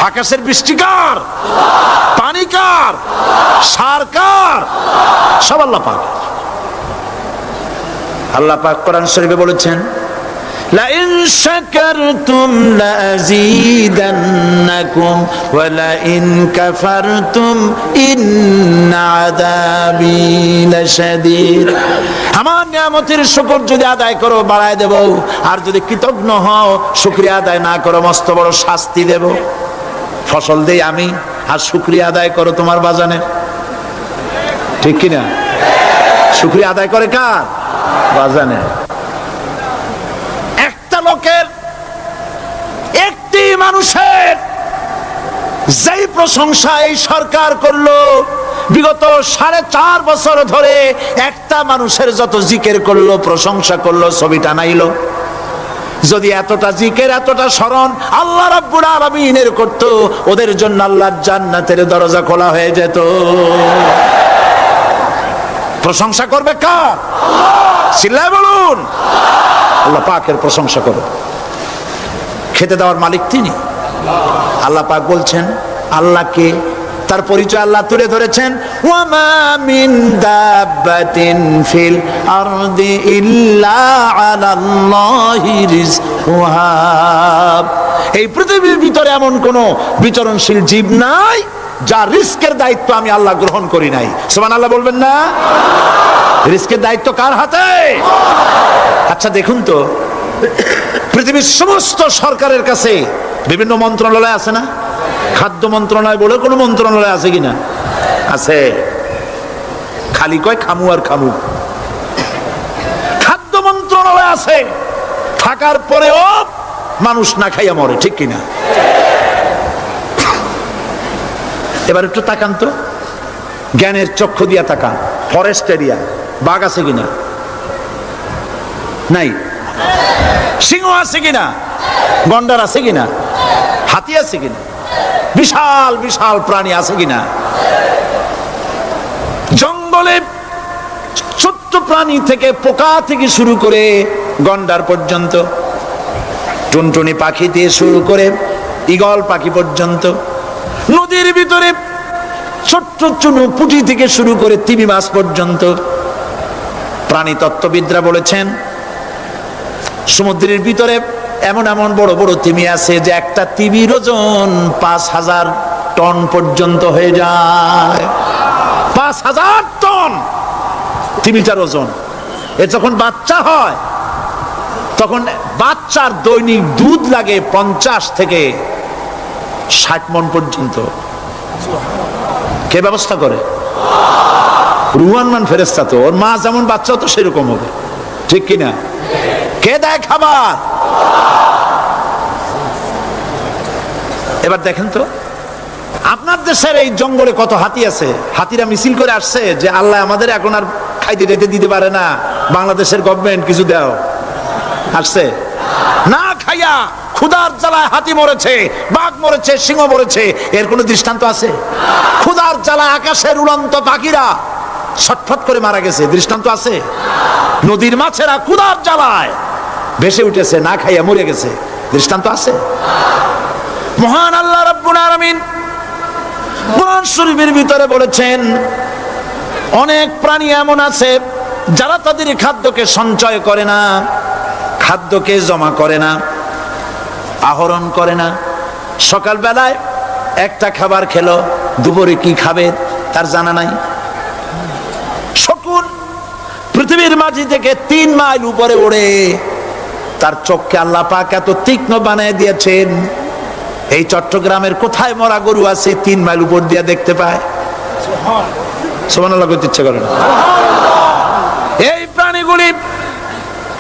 আকাশের বৃষ্টি কার? পানি কার? সার কার? সব আল্লাহ পাক। আল্লাহ পাক কোরআন শরীফে বলেছেন, لئن شكرتم لأزيدنكم ولئن كفرتم إن عذابي لشديد। আমার নিয়ামতের শুকর যদি আদায় করো বাড়ায় দেব, আর যদি কৃতজ্ঞ হও শুকরিয়া আদায় না করো মস্ত বড় শাস্তি দেব। ফসল দেই আমি, আর শুকরিয়া আদায় করো তোমার বাজানের। ঠিক কিনা? শুকরিয়া আদায় করে কার? বাজানের। লোকের, একটি মানুষের যেই প্রশংসা এই সরকার করলো, বিগত 4.5 বছর ধরে একটা মানুষের যত জিকির করলো, প্রশংসা করলো, ছবি টানাইলো, যদি এতটা জিকির এতটা স্মরণ আল্লাহ রাব্বুল আলামিনের করতো, ওদের জন্য আল্লাহর জান্নাতের দরজা খোলা হয়ে যেত। প্রশংসা করবে কার? চিল্লায় বলুন, আল্লাহ পাকের প্রশংসা করো। খেতে দেওয়ার মালিক তিনি। আল্লাহ পাক বলছেন, আল্লাহকে, তার পরিচয় আল্লাহ তুলে ধরেছেন, ওয়ামা মিন দাব্বাতিন ফিল আরদি ইল্লা আলাল্লাহি রিজকুহা। এই পৃথিবীর ভিতরে এমন কোন বিচরণশীল জীব নাই যার রিস্কের দায়িত্ব আমি আল্লাহ গ্রহণ করি নাই। সুবহানাল্লাহ বলবেন না? রিস্কের দায়িত্ব কার হাতে? আচ্ছা দেখুন তো, পৃথিবীর সমস্ত সরকারের কাছে বিভিন্ন মন্ত্রণালয় আছে না? খাদ্য মন্ত্রণালয় বলে কোনো মন্ত্রণালয় আছে কিনা? আছে। খালি কয় খামু আর খামু। খাদ্য মন্ত্রণালয় আছে, থাকার পরেও মানুষ না খাইয়া মরে। ঠিক কিনা? এবার একটু তাকান তো, জ্ঞানের চক্ষু দিয়া তাকান। ফরেস্ট এরিয়া, বাঘ আছে কিনা? নাই। সিংহ আছে কিনা? গন্ডার আছে কিনা? হাতি আছে কিনা? বিশাল বিশাল প্রাণী আছে কিনা? জঙ্গলে ছোট্ট প্রাণী থেকে, পোকা থেকে শুরু করে গন্ডার পর্যন্ত, টুনটুনি পাখি দিয়ে শুরু করে ঈগল পাখি পর্যন্ত, নদীর ভিতরে ছোট্ট চুনো পুঁটি থেকে শুরু করে তিমি মাছ পর্যন্ত। প্রাণী তত্ত্ববিদরা বলেছেন, সমুদ্রের ভিতরে এমন এমন বড় বড় তিমি আছে যে একটা তিমির ওজন 5000 টন পর্যন্ত হয়ে যায়। 5000 টন তিমিটার ওজন। এ যখন বাচ্চা হয়, তখন বাচ্চার দৈনিক দুধ লাগে 50 থেকে 60 মণ পর্যন্ত। কে ব্যবস্থা করে? রুহান মান ফেরেশতা। তো ওর মা যেমন, বাচ্চাও তো সেরকম হবে। ঠিক কিনা? কে দেয় খাবার? এবার দেখেন তো, আপনার দেশের এই জঙ্গলে কত হাতি আছে। হাতিরা মিছিল করে আসছে যে আল্লাহ আমাদের এখন আর খাইতে টাইতে দিতে পারে না, বাংলাদেশের গভর্নমেন্ট কিছু দাও। আসছে না খাইয়া ক্ষুধার জ্বালায় হাতি মরেছে, বাঘ মরেছে, সিংহ মরেছে। এর কোনো দৃষ্টান্ত আছে? ক্ষুধার জ্বালায় আকাশের উড়ন্ত পাখিরা ছটফট করে মারা গেছে, দৃষ্টান্ত আছে? নদীর মাছেরা ক্ষুধার জ্বালায় ভেসে উঠেছে, না খাইয়া মরে গেছে, দৃষ্টান্ত আছে? মহান আল্লাহ রাব্বুল আলামিন কোরআন শরীফের ভিতরে বলেছেন, অনেক প্রাণী এমন আছে যারা তাদের খাদ্যকে সঞ্চয় করে না, খাদ্যকে জমা করে না, আহরণ করে না। সকাল বেলায় একটা খাবার খেলো, দুপুরে কি খাবে তার জানা নাই। শকুন পৃথিবীর মাঝি থেকে 3 মাইল উপরে ওড়ে, তার চোখকে আল্লাহ পাক এত তীক্ষ্ণ বানিয়ে দিয়েছেন, এই চট্টগ্রামের কোথায় মরা গরু আছে 3 মাইল উপর দিয়ে দেখতে পায়? সুবহানাল্লাহ করতে ইচ্ছে করে না। এই প্রাণীগুলি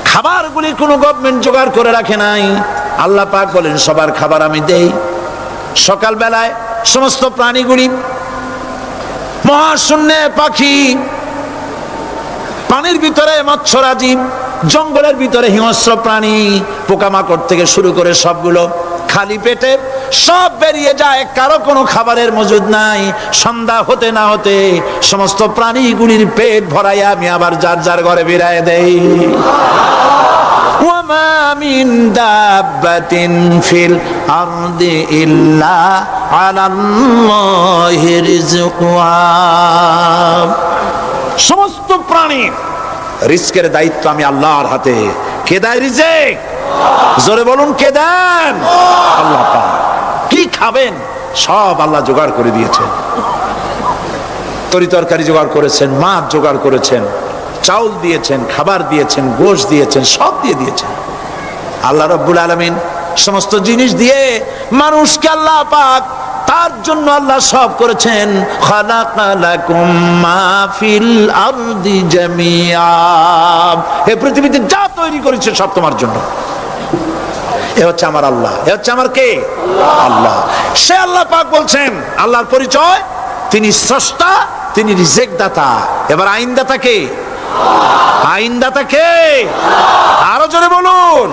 খাবারগুলি কোনো গভর্নমেন্ট জোগাড় করে রাখে নাই, আল্লাহ পাক বলেন সবার খাবার আমি দেই। সকাল বেলায় সমস্ত প্রাণীগুলি, মহাশূন্যে পাখি, পানির ভিতরে মৎস্যরাজি, জঙ্গলের ভিতরে হিংস্র প্রাণী, পোকামাকড় থেকে শুরু করে সবগুলো খালি পেটে সব বেরিয়ে যায়, কারো কোনো খাবারের মজুদ নাই। সন্ধ্যা হতে না হতে সমস্ত প্রাণীগুলির পেট ভরাইয়া আমি আবার যার যার ঘরে বেরিয়ে দেই। ওয়ামা মিন দাব্বাতিন ফিল আরদি ইল্লা আলাল্লাহি রিজকুহা। সমস্ত প্রাণীর রিজকের দায়িত্ব আমি আল্লাহর হাতে। কে দেয় রিজক? জোরে বলুন, কে দেন? আল্লাহ পাক। কি খাবেন সব আল্লাহ জোগাড় করে দিয়েছেন। তরি তরকারি জোগাড় করেছেন, মাছ জোগাড় করেছেন, চাউল দিয়েছেন, খাবার দিয়েছেন, গোশত দিয়েছেন, সব দিয়ে দিয়েছেন। আল্লাহ রাব্বুল আলামিন সমস্ত জিনিস দিয়ে মানুষকে আল্লাহ পাক তার জন্য আল্লাহ সব করেছেন। খালাকালাকুম মা ফিল আরদি জামিআ। এই পৃথিবীতে যা তৈরি করেছে সব তোমার জন্য। এ হচ্ছে আমার আল্লাহ। এ হচ্ছে আমার কে? আল্লাহ। সে আল্লাহ পাক বলছেন, আল্লাহর পরিচয় তিনি স্রষ্টা, তিনি রিজেক দাতা। এবার আইনদাতা কে? আইনদাতা কে? আরো জোরে বলুন।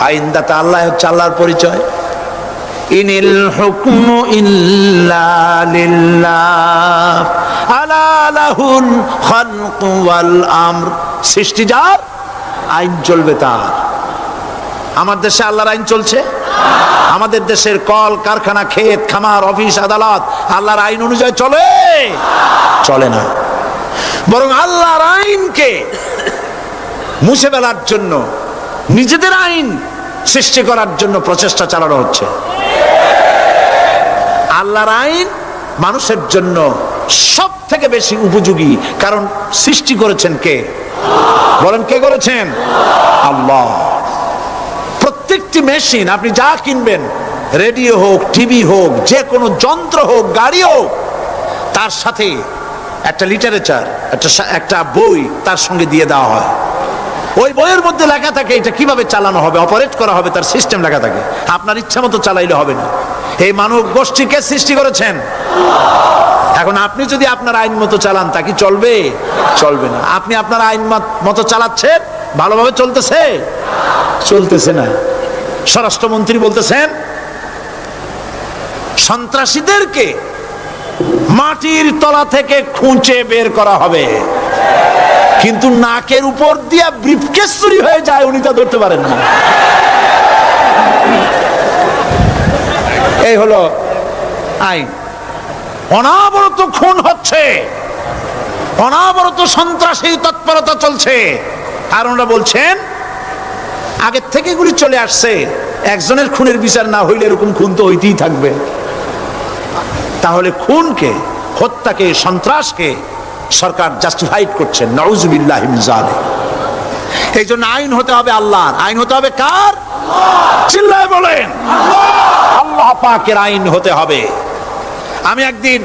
আইনদাতা আল্লাহ হচ্ছে আল্লাহর পরিচয়। ইনিল হুকমু ইল্লা লিল্লাহ আলা লাহুল খালকু ওয়াল আমর। সৃষ্টি যার, আইন চলবে তার। আমার দেশে আল্লাহর আইন চলছে? আমাদের দেশের কল কারখানা, ক্ষেত খামার, অফিস আদালত আল্লাহর আইন অনুযায়ী চলে? চলে না। বরং আল্লাহর আইনকে মুছে ফেলার জন্য, নিজেদের আইন সৃষ্টি করার জন্য প্রচেষ্টা চালানো হচ্ছে। আল্লাহর আইন মানুষের জন্য সব থেকে বেশি উপযোগী, কারণ সৃষ্টি করেছেন কে? বলেন, কে করেছেন? আল্লাহ। প্রত্যেকটি মেশিন আপনি যা কিনবেন, রেডিও হোক, টিভি হোক, যে কোনো যন্ত্র হোক, গাড়ি হোক, তার সাথে একটা লিটারেচার, একটা বই তার সঙ্গে দিয়ে দেওয়া হয়। ওই বইয়ের মধ্যে লেখা থাকে এটা কিভাবে চালানো হবে, অপারেট করা হবে, তার সিস্টেম লেখা থাকে। আপনার ইচ্ছা মতো চালাইলে হবে না। এই মানব গোষ্ঠীকে সৃষ্টি করেছেন। এখন আপনি যদি আপনার আইন মতো চালান, তা কি চলবে? চলবে না। আপনি আপনার আইন মতো চালাচ্ছেন, ভালোভাবে চলতেছে? চলতেছে না। স্বরাষ্ট্রমন্ত্রী বলতেছেন সন্ত্রাসীদেরকে মাটির তলা থেকে খুঁজে বের করা হবে, কিন্তু নাকের উপর দিয়া ব্রিফকেস চুরি হয়ে যায়, উনি তা ধরতে পারেন না। এই হলো আইন। অনাবরত খুন হচ্ছে, অনাবরত সন্ত্রাসী তৎপরতা চলছে, আর ওনারা বলছেন আগের থেকে এগুলি চলে আসছে, একজনের খুনের বিচার না হইলে এরকম খুন তো হইতেই থাকবে। তাহলে খুনকে, হত্যাকে, সন্ত্রাসকে সরকার জাস্টিফাইড করছেন। নাউজুবিল্লাহি মিন যালিক। এই জন্য আইন হতে হবে আল্লাহর। আইন হতে হবে কার? চিল্লায় বলেন, আল্লাহ পাকের আইন হতে হবে। আমি একদিন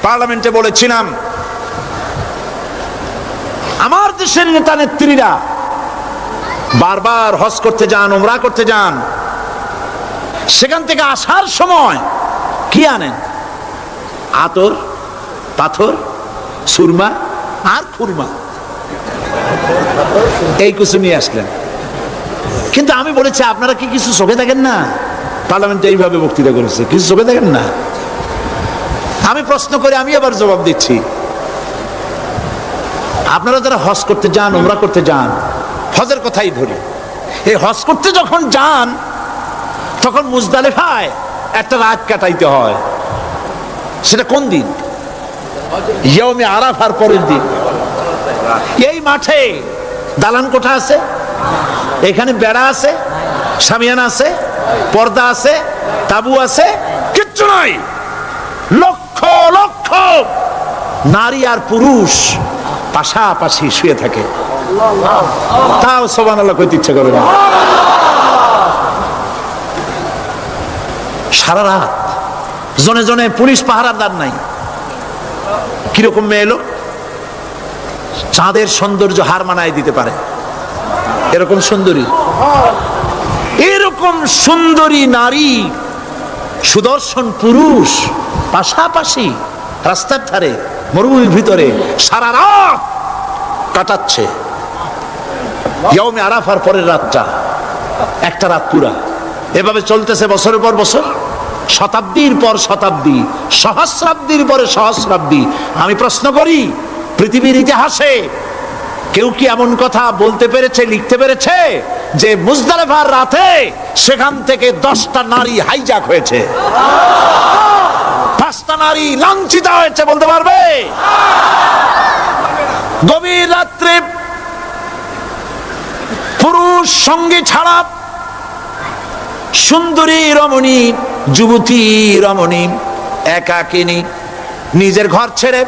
পার্লামেন্টে বলেছিলাম, আমার দেশের নেতা নেত্রীরা বারবার হজ করতে যান, উমরা করতে যান, সেখান থেকে আসার সময় কি আনেন? আতর, পাথর, সুরমা আর খুরমা, এই কিছু নিয়ে আসলেন। কিন্তু আমি বলেছি, আপনারা কি কিছু চোখে দেখেন না? পার্লামেন্টে এইভাবে বক্তৃতা করেছে, কিছু চোখে দেখেন না? আমি প্রশ্ন করে আমি আবার জবাব দিচ্ছি, আপনারা যারা হজ করতে যান, উমরা করতে যান, হজের কথাই ধরি, এই হজ করতে যখন যান তখন মুজদালিফায় একটা রাত কাটাইতে হয়। সেটা কোন দিন? ইয়মে আরাফার পরের দিন। এই মাঠে দালান কোঠা আছে, এখানে বেড়া আছে, শামিয়ানা আছে, পর্দা আছে, তাবু আছে, কিচ্ছু নাই। লক্ষ লক্ষ নারী আর পুরুষ পাশাপাশি শুয়ে থাকে, তাও সুবহানাল্লাহ কইতে ইচ্ছে করে না। সারা রাত জনে জনে পুলিশ পাহারাদার নাই। কিরকম মেয়ে এলো, চাঁদের সৌন্দর্য হার মানায় দিতে পারে এরকম সুন্দরী, এরকম সুন্দরী নারী, সুদর্শন পুরুষ পাশাপাশি রাস্তার ধারে মরুভূমির ভিতরে সারা রাত কাটাচ্ছে। ইয়মে আরাফার পরের রাতটা একটা রাত পুরা। এভাবে চলতেছে বছরের পর বছর, শতাব্দীর পর শতাব্দী, সহস্রাব্দীর পরে সহস্রাব্দী। আমি প্রশ্ন করি, পৃথিবীর ইতিহাসে কেউ কি এমন কথা বলতে পেরেছে, লিখতে পেরেছে যে মুজদালিফার রাতে সেখান থেকে 10টা নারী হাইজ্যাক হয়েছে, 5টা নারী লাঞ্ছিত হয়েছে? বলতে পারবে? গভীর রাত্রে পুরুষ সঙ্গী ছাড়া সুন্দরী রমণী, যুবতী রমণী একাকিনী নিজের ঘর ছেড়ে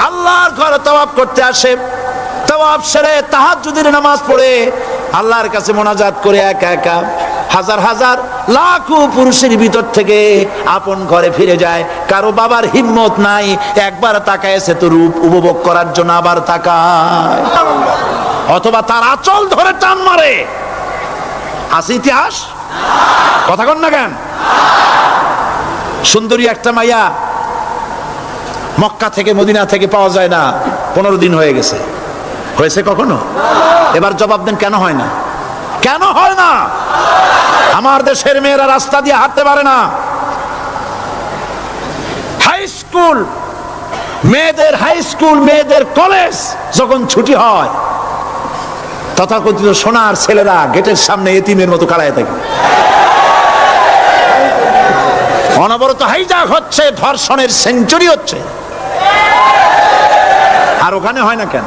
আল্লাহর ঘরে তাওয়াফ করতে আসে। তাওয়াফ সেরে তাহাজ্জুদের নামাজ পড়ে আল্লাহর কাছে মোনাজাত করে একা একা হাজার হাজার লাখো পুরুষের ভিতর থেকে আপন ঘরে ফিরে যায়। কারো বাবার হিম্মত নাই একবার তাকায় সে তো রূপ উপভোগ করার জন্য আবার তাকায়, অথবা তার আঁচল ধরে টান মারে। আছে ইতিহাস? কথা কন না কেন? সুন্দরী একটা মাইয়া মক্কা থেকে মদিনা থেকে পাওয়া যায় না, 15 দিন হয়ে গেছে। হয়েছে কখনো? এবার জবাব দেন, কেন হয় না? কেন হয় না? আমার দেশের মেয়েরা রাস্তা দিয়ে হাঁটতে পারে না। হাই স্কুল মেয়েদের, হাই স্কুল মেয়েদের কলেজ যখন ছুটি হয়, তথাকথিত সোনার ছেলেরা গেটের সামনে এতিমের মতো কাড়ায় থাকে। অনবরত হাইজ্যাক হচ্ছে, ধর্ষণের সেঞ্চুরি হচ্ছে। আর ওখানে হয় না কেন?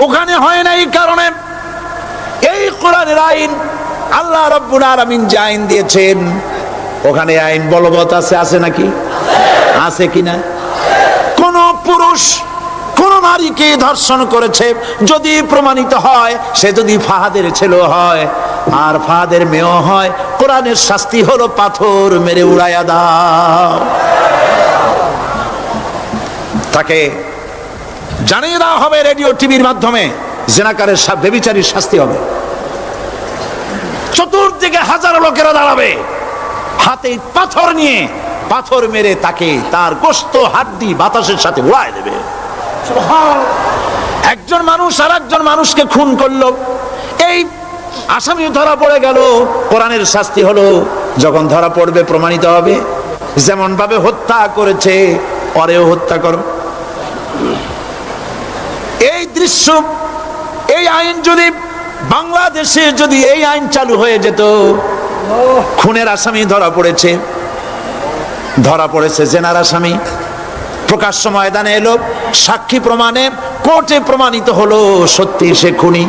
ওখানে হয় না এই কারণে, এই কোরআনের আইন আল্লাহ রাব্বুল আলামিন যে আইন দিয়েছেন, ওখানে আইন বলবৎ আছে। আছে নাকি? আছে কিনা? কোন পুরুষ কোন নারীকে ধর্ষণ করেছে যদি প্রমাণিত হয়, সে যদি ফাহাদের ছেলে হয় আর ফাহাদের মেয়ে হয়, কোরআনের শাস্তি হলো পাথর মেরে উড়াইয়া দাও। তাকে জানিয়ে দেওয়া হবে রেডিও টিভির মাধ্যমে, জেনাকারের ব্যভিচারীর শাস্তি হবে। চতুর্দিকে হাজারো লোকেরা দাঁড়াবে, হাতে পাথর নিয়ে পাথর মেরে তাকে তার গোশত হাড্ডি বাতাসের সাথে উড়ায় দেবে। একজন মানুষ আর একজন মানুষকে খুন করলো, এই আসামি ধরা পড়ে গেল, কোরআনের শাস্তি হলো যখন ধরা পড়বে প্রমাণিত হবে, যেমন ভাবে হত্যা করেছে পরেও হত্যা করো। এই দৃশ্য, এই আইন যদি বাংলাদেশে যদি এই আইন চালু হয়ে যেত, খুনের আসামি ধরা পড়েছে, জেনার আসামি, প্রকাশ্য ময়দানে এলো, সাক্ষী প্রমাণে কোর্টে প্রমাণিত হলো সত্যি সে খুনি।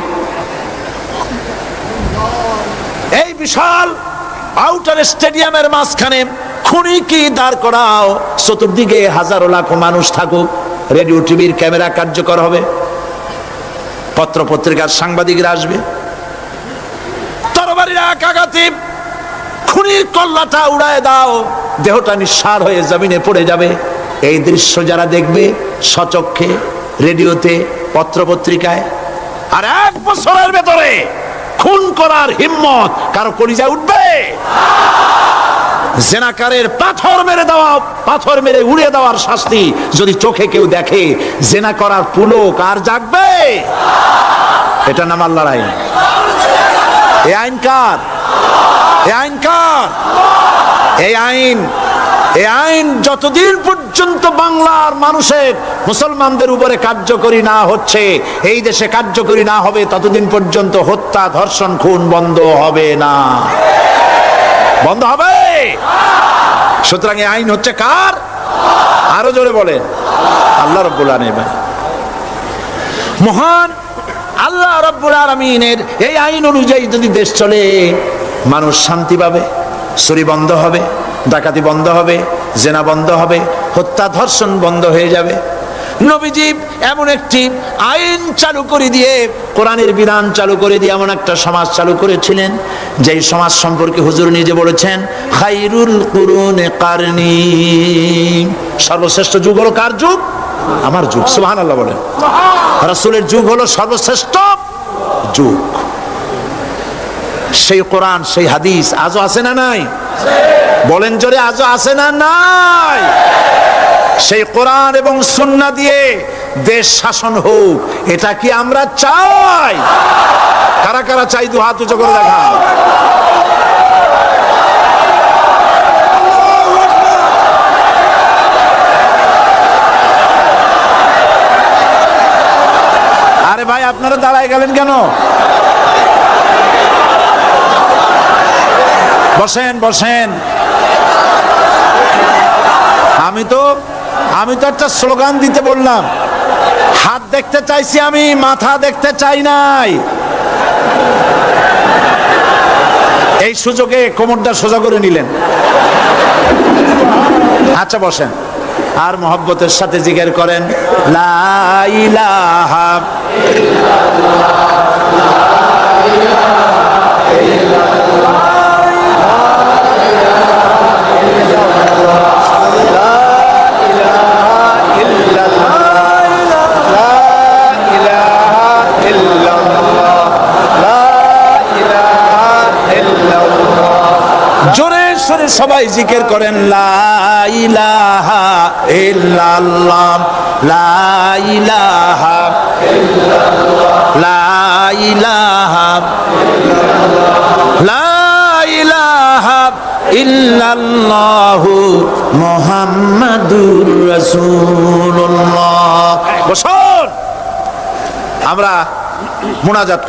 এই বিশাল আউটার স্টেডিয়ামের মাঝখানে খুনি কি দাঁড় করাও, চতুর্দিকে হাজারো লাখো মানুষ থাকুক, রেডিও টিভির ক্যামেরা কার্যকর হবে, পত্র পত্রিকার সাংবাদিকরা আসবে, তরবারির এক আঘাতে খুনির কল্লাটা উড়ায় দাও, দেহটা নিঃসার হয়ে জমিনে পড়ে যাবে। এই দৃশ্য যারা দেখবে সচক্ষে, রেডিওতে, পত্র পত্রিকায়, আর 1 বছরের ভেতরে খুন করার হিম্মত কারো কলিজায় উঠবে? জেনাকারের পাথর মেরে দেওয়া, পাথর মেরে উড়িয়ে দেওয়ার শাস্তি যদি চোখে কেউ দেখে, জেনা করার পুলক আর জাগবে? এটা নাম আল্লাহর আইন। এই আইন কার? এই আইন কার? এই আইন যতদিন পর্যন্ত পর্যন্ত বাংলার মানুষের মুসলমানদের উপরে কার্যকরী না হচ্ছে, এই দেশে কার্যকরী না হবে, ততদিন পর্যন্ত হত্যা, ধর্ষণ, খুন বন্ধ হবে না। বন্ধ হবে। সুতরাং এই আইন হচ্ছে কার? আরো জোরে বলেন, আল্লাহ রাব্বুল আলামিন। মহান আল্লাহ রাব্বুল আলামিনের এই আইন অনুযায়ী যদি দেশ চলে, মানুষ শান্তি পাবে, চুরি বন্ধ হবে, ডাকাতি বন্ধ হবে, জেনা বন্ধ হবে, হত্যা ধর্ষণ বন্ধ হয়ে যাবে। নবীজি এমন একটি আইন চালু করে দিয়ে, কোরআনের বিধান চালু করে দিয়ে এমন একটা সমাজ চালু করেছিলেন, যেই সমাজ সম্পর্কে হুজুর নিজে বলেছেন, খায়রুল কুরুনে কারনি, সর্বশ্রেষ্ঠ যুগ হলো কার যুগ? আমার যুগ। সুবহানাল্লাহ বলেন। রাসূলের যুগ হলো সর্বশ্রেষ্ঠ যুগ। সেই কোরআন, সেই হাদিস আজও আছে না নাই? বলেন জোরে, আজও আছে না নাই? সেই কোরআন এবং সুন্নাহ দিয়ে দেশ শাসন হোক, এটা কি আমরা চাই? কারা কারা চাই? দু হাত উঁচু করে দেখা। আরে ভাই, আপনারা দাঁড়ায় গেলেন কেন? বসেন বসেন। আমি তো একটা স্লোগান দিতে বললাম। হাত দেখতে চাইছি আমি, মাথা দেখতে চাই নাই। এই সুযোগে কোমরটা সোজা করে নিলেন। আচ্ছা বসেন, আর মহব্বতের সাথে জিকির করেন, লা ইলাহা জোরে সরে সবাই জিকির করেন, লা ইলাহা ইল্লাল্লাহ, লা ইলাহা ইল্লাল্লাহ, লা ইলাহা ইল্লাল্লাহ, লা ইলাহা ইল্লাল্লাহ মুহাম্মাদুর রাসূলুল্লাহ। বসুন, আমরা মুনাজাত করি।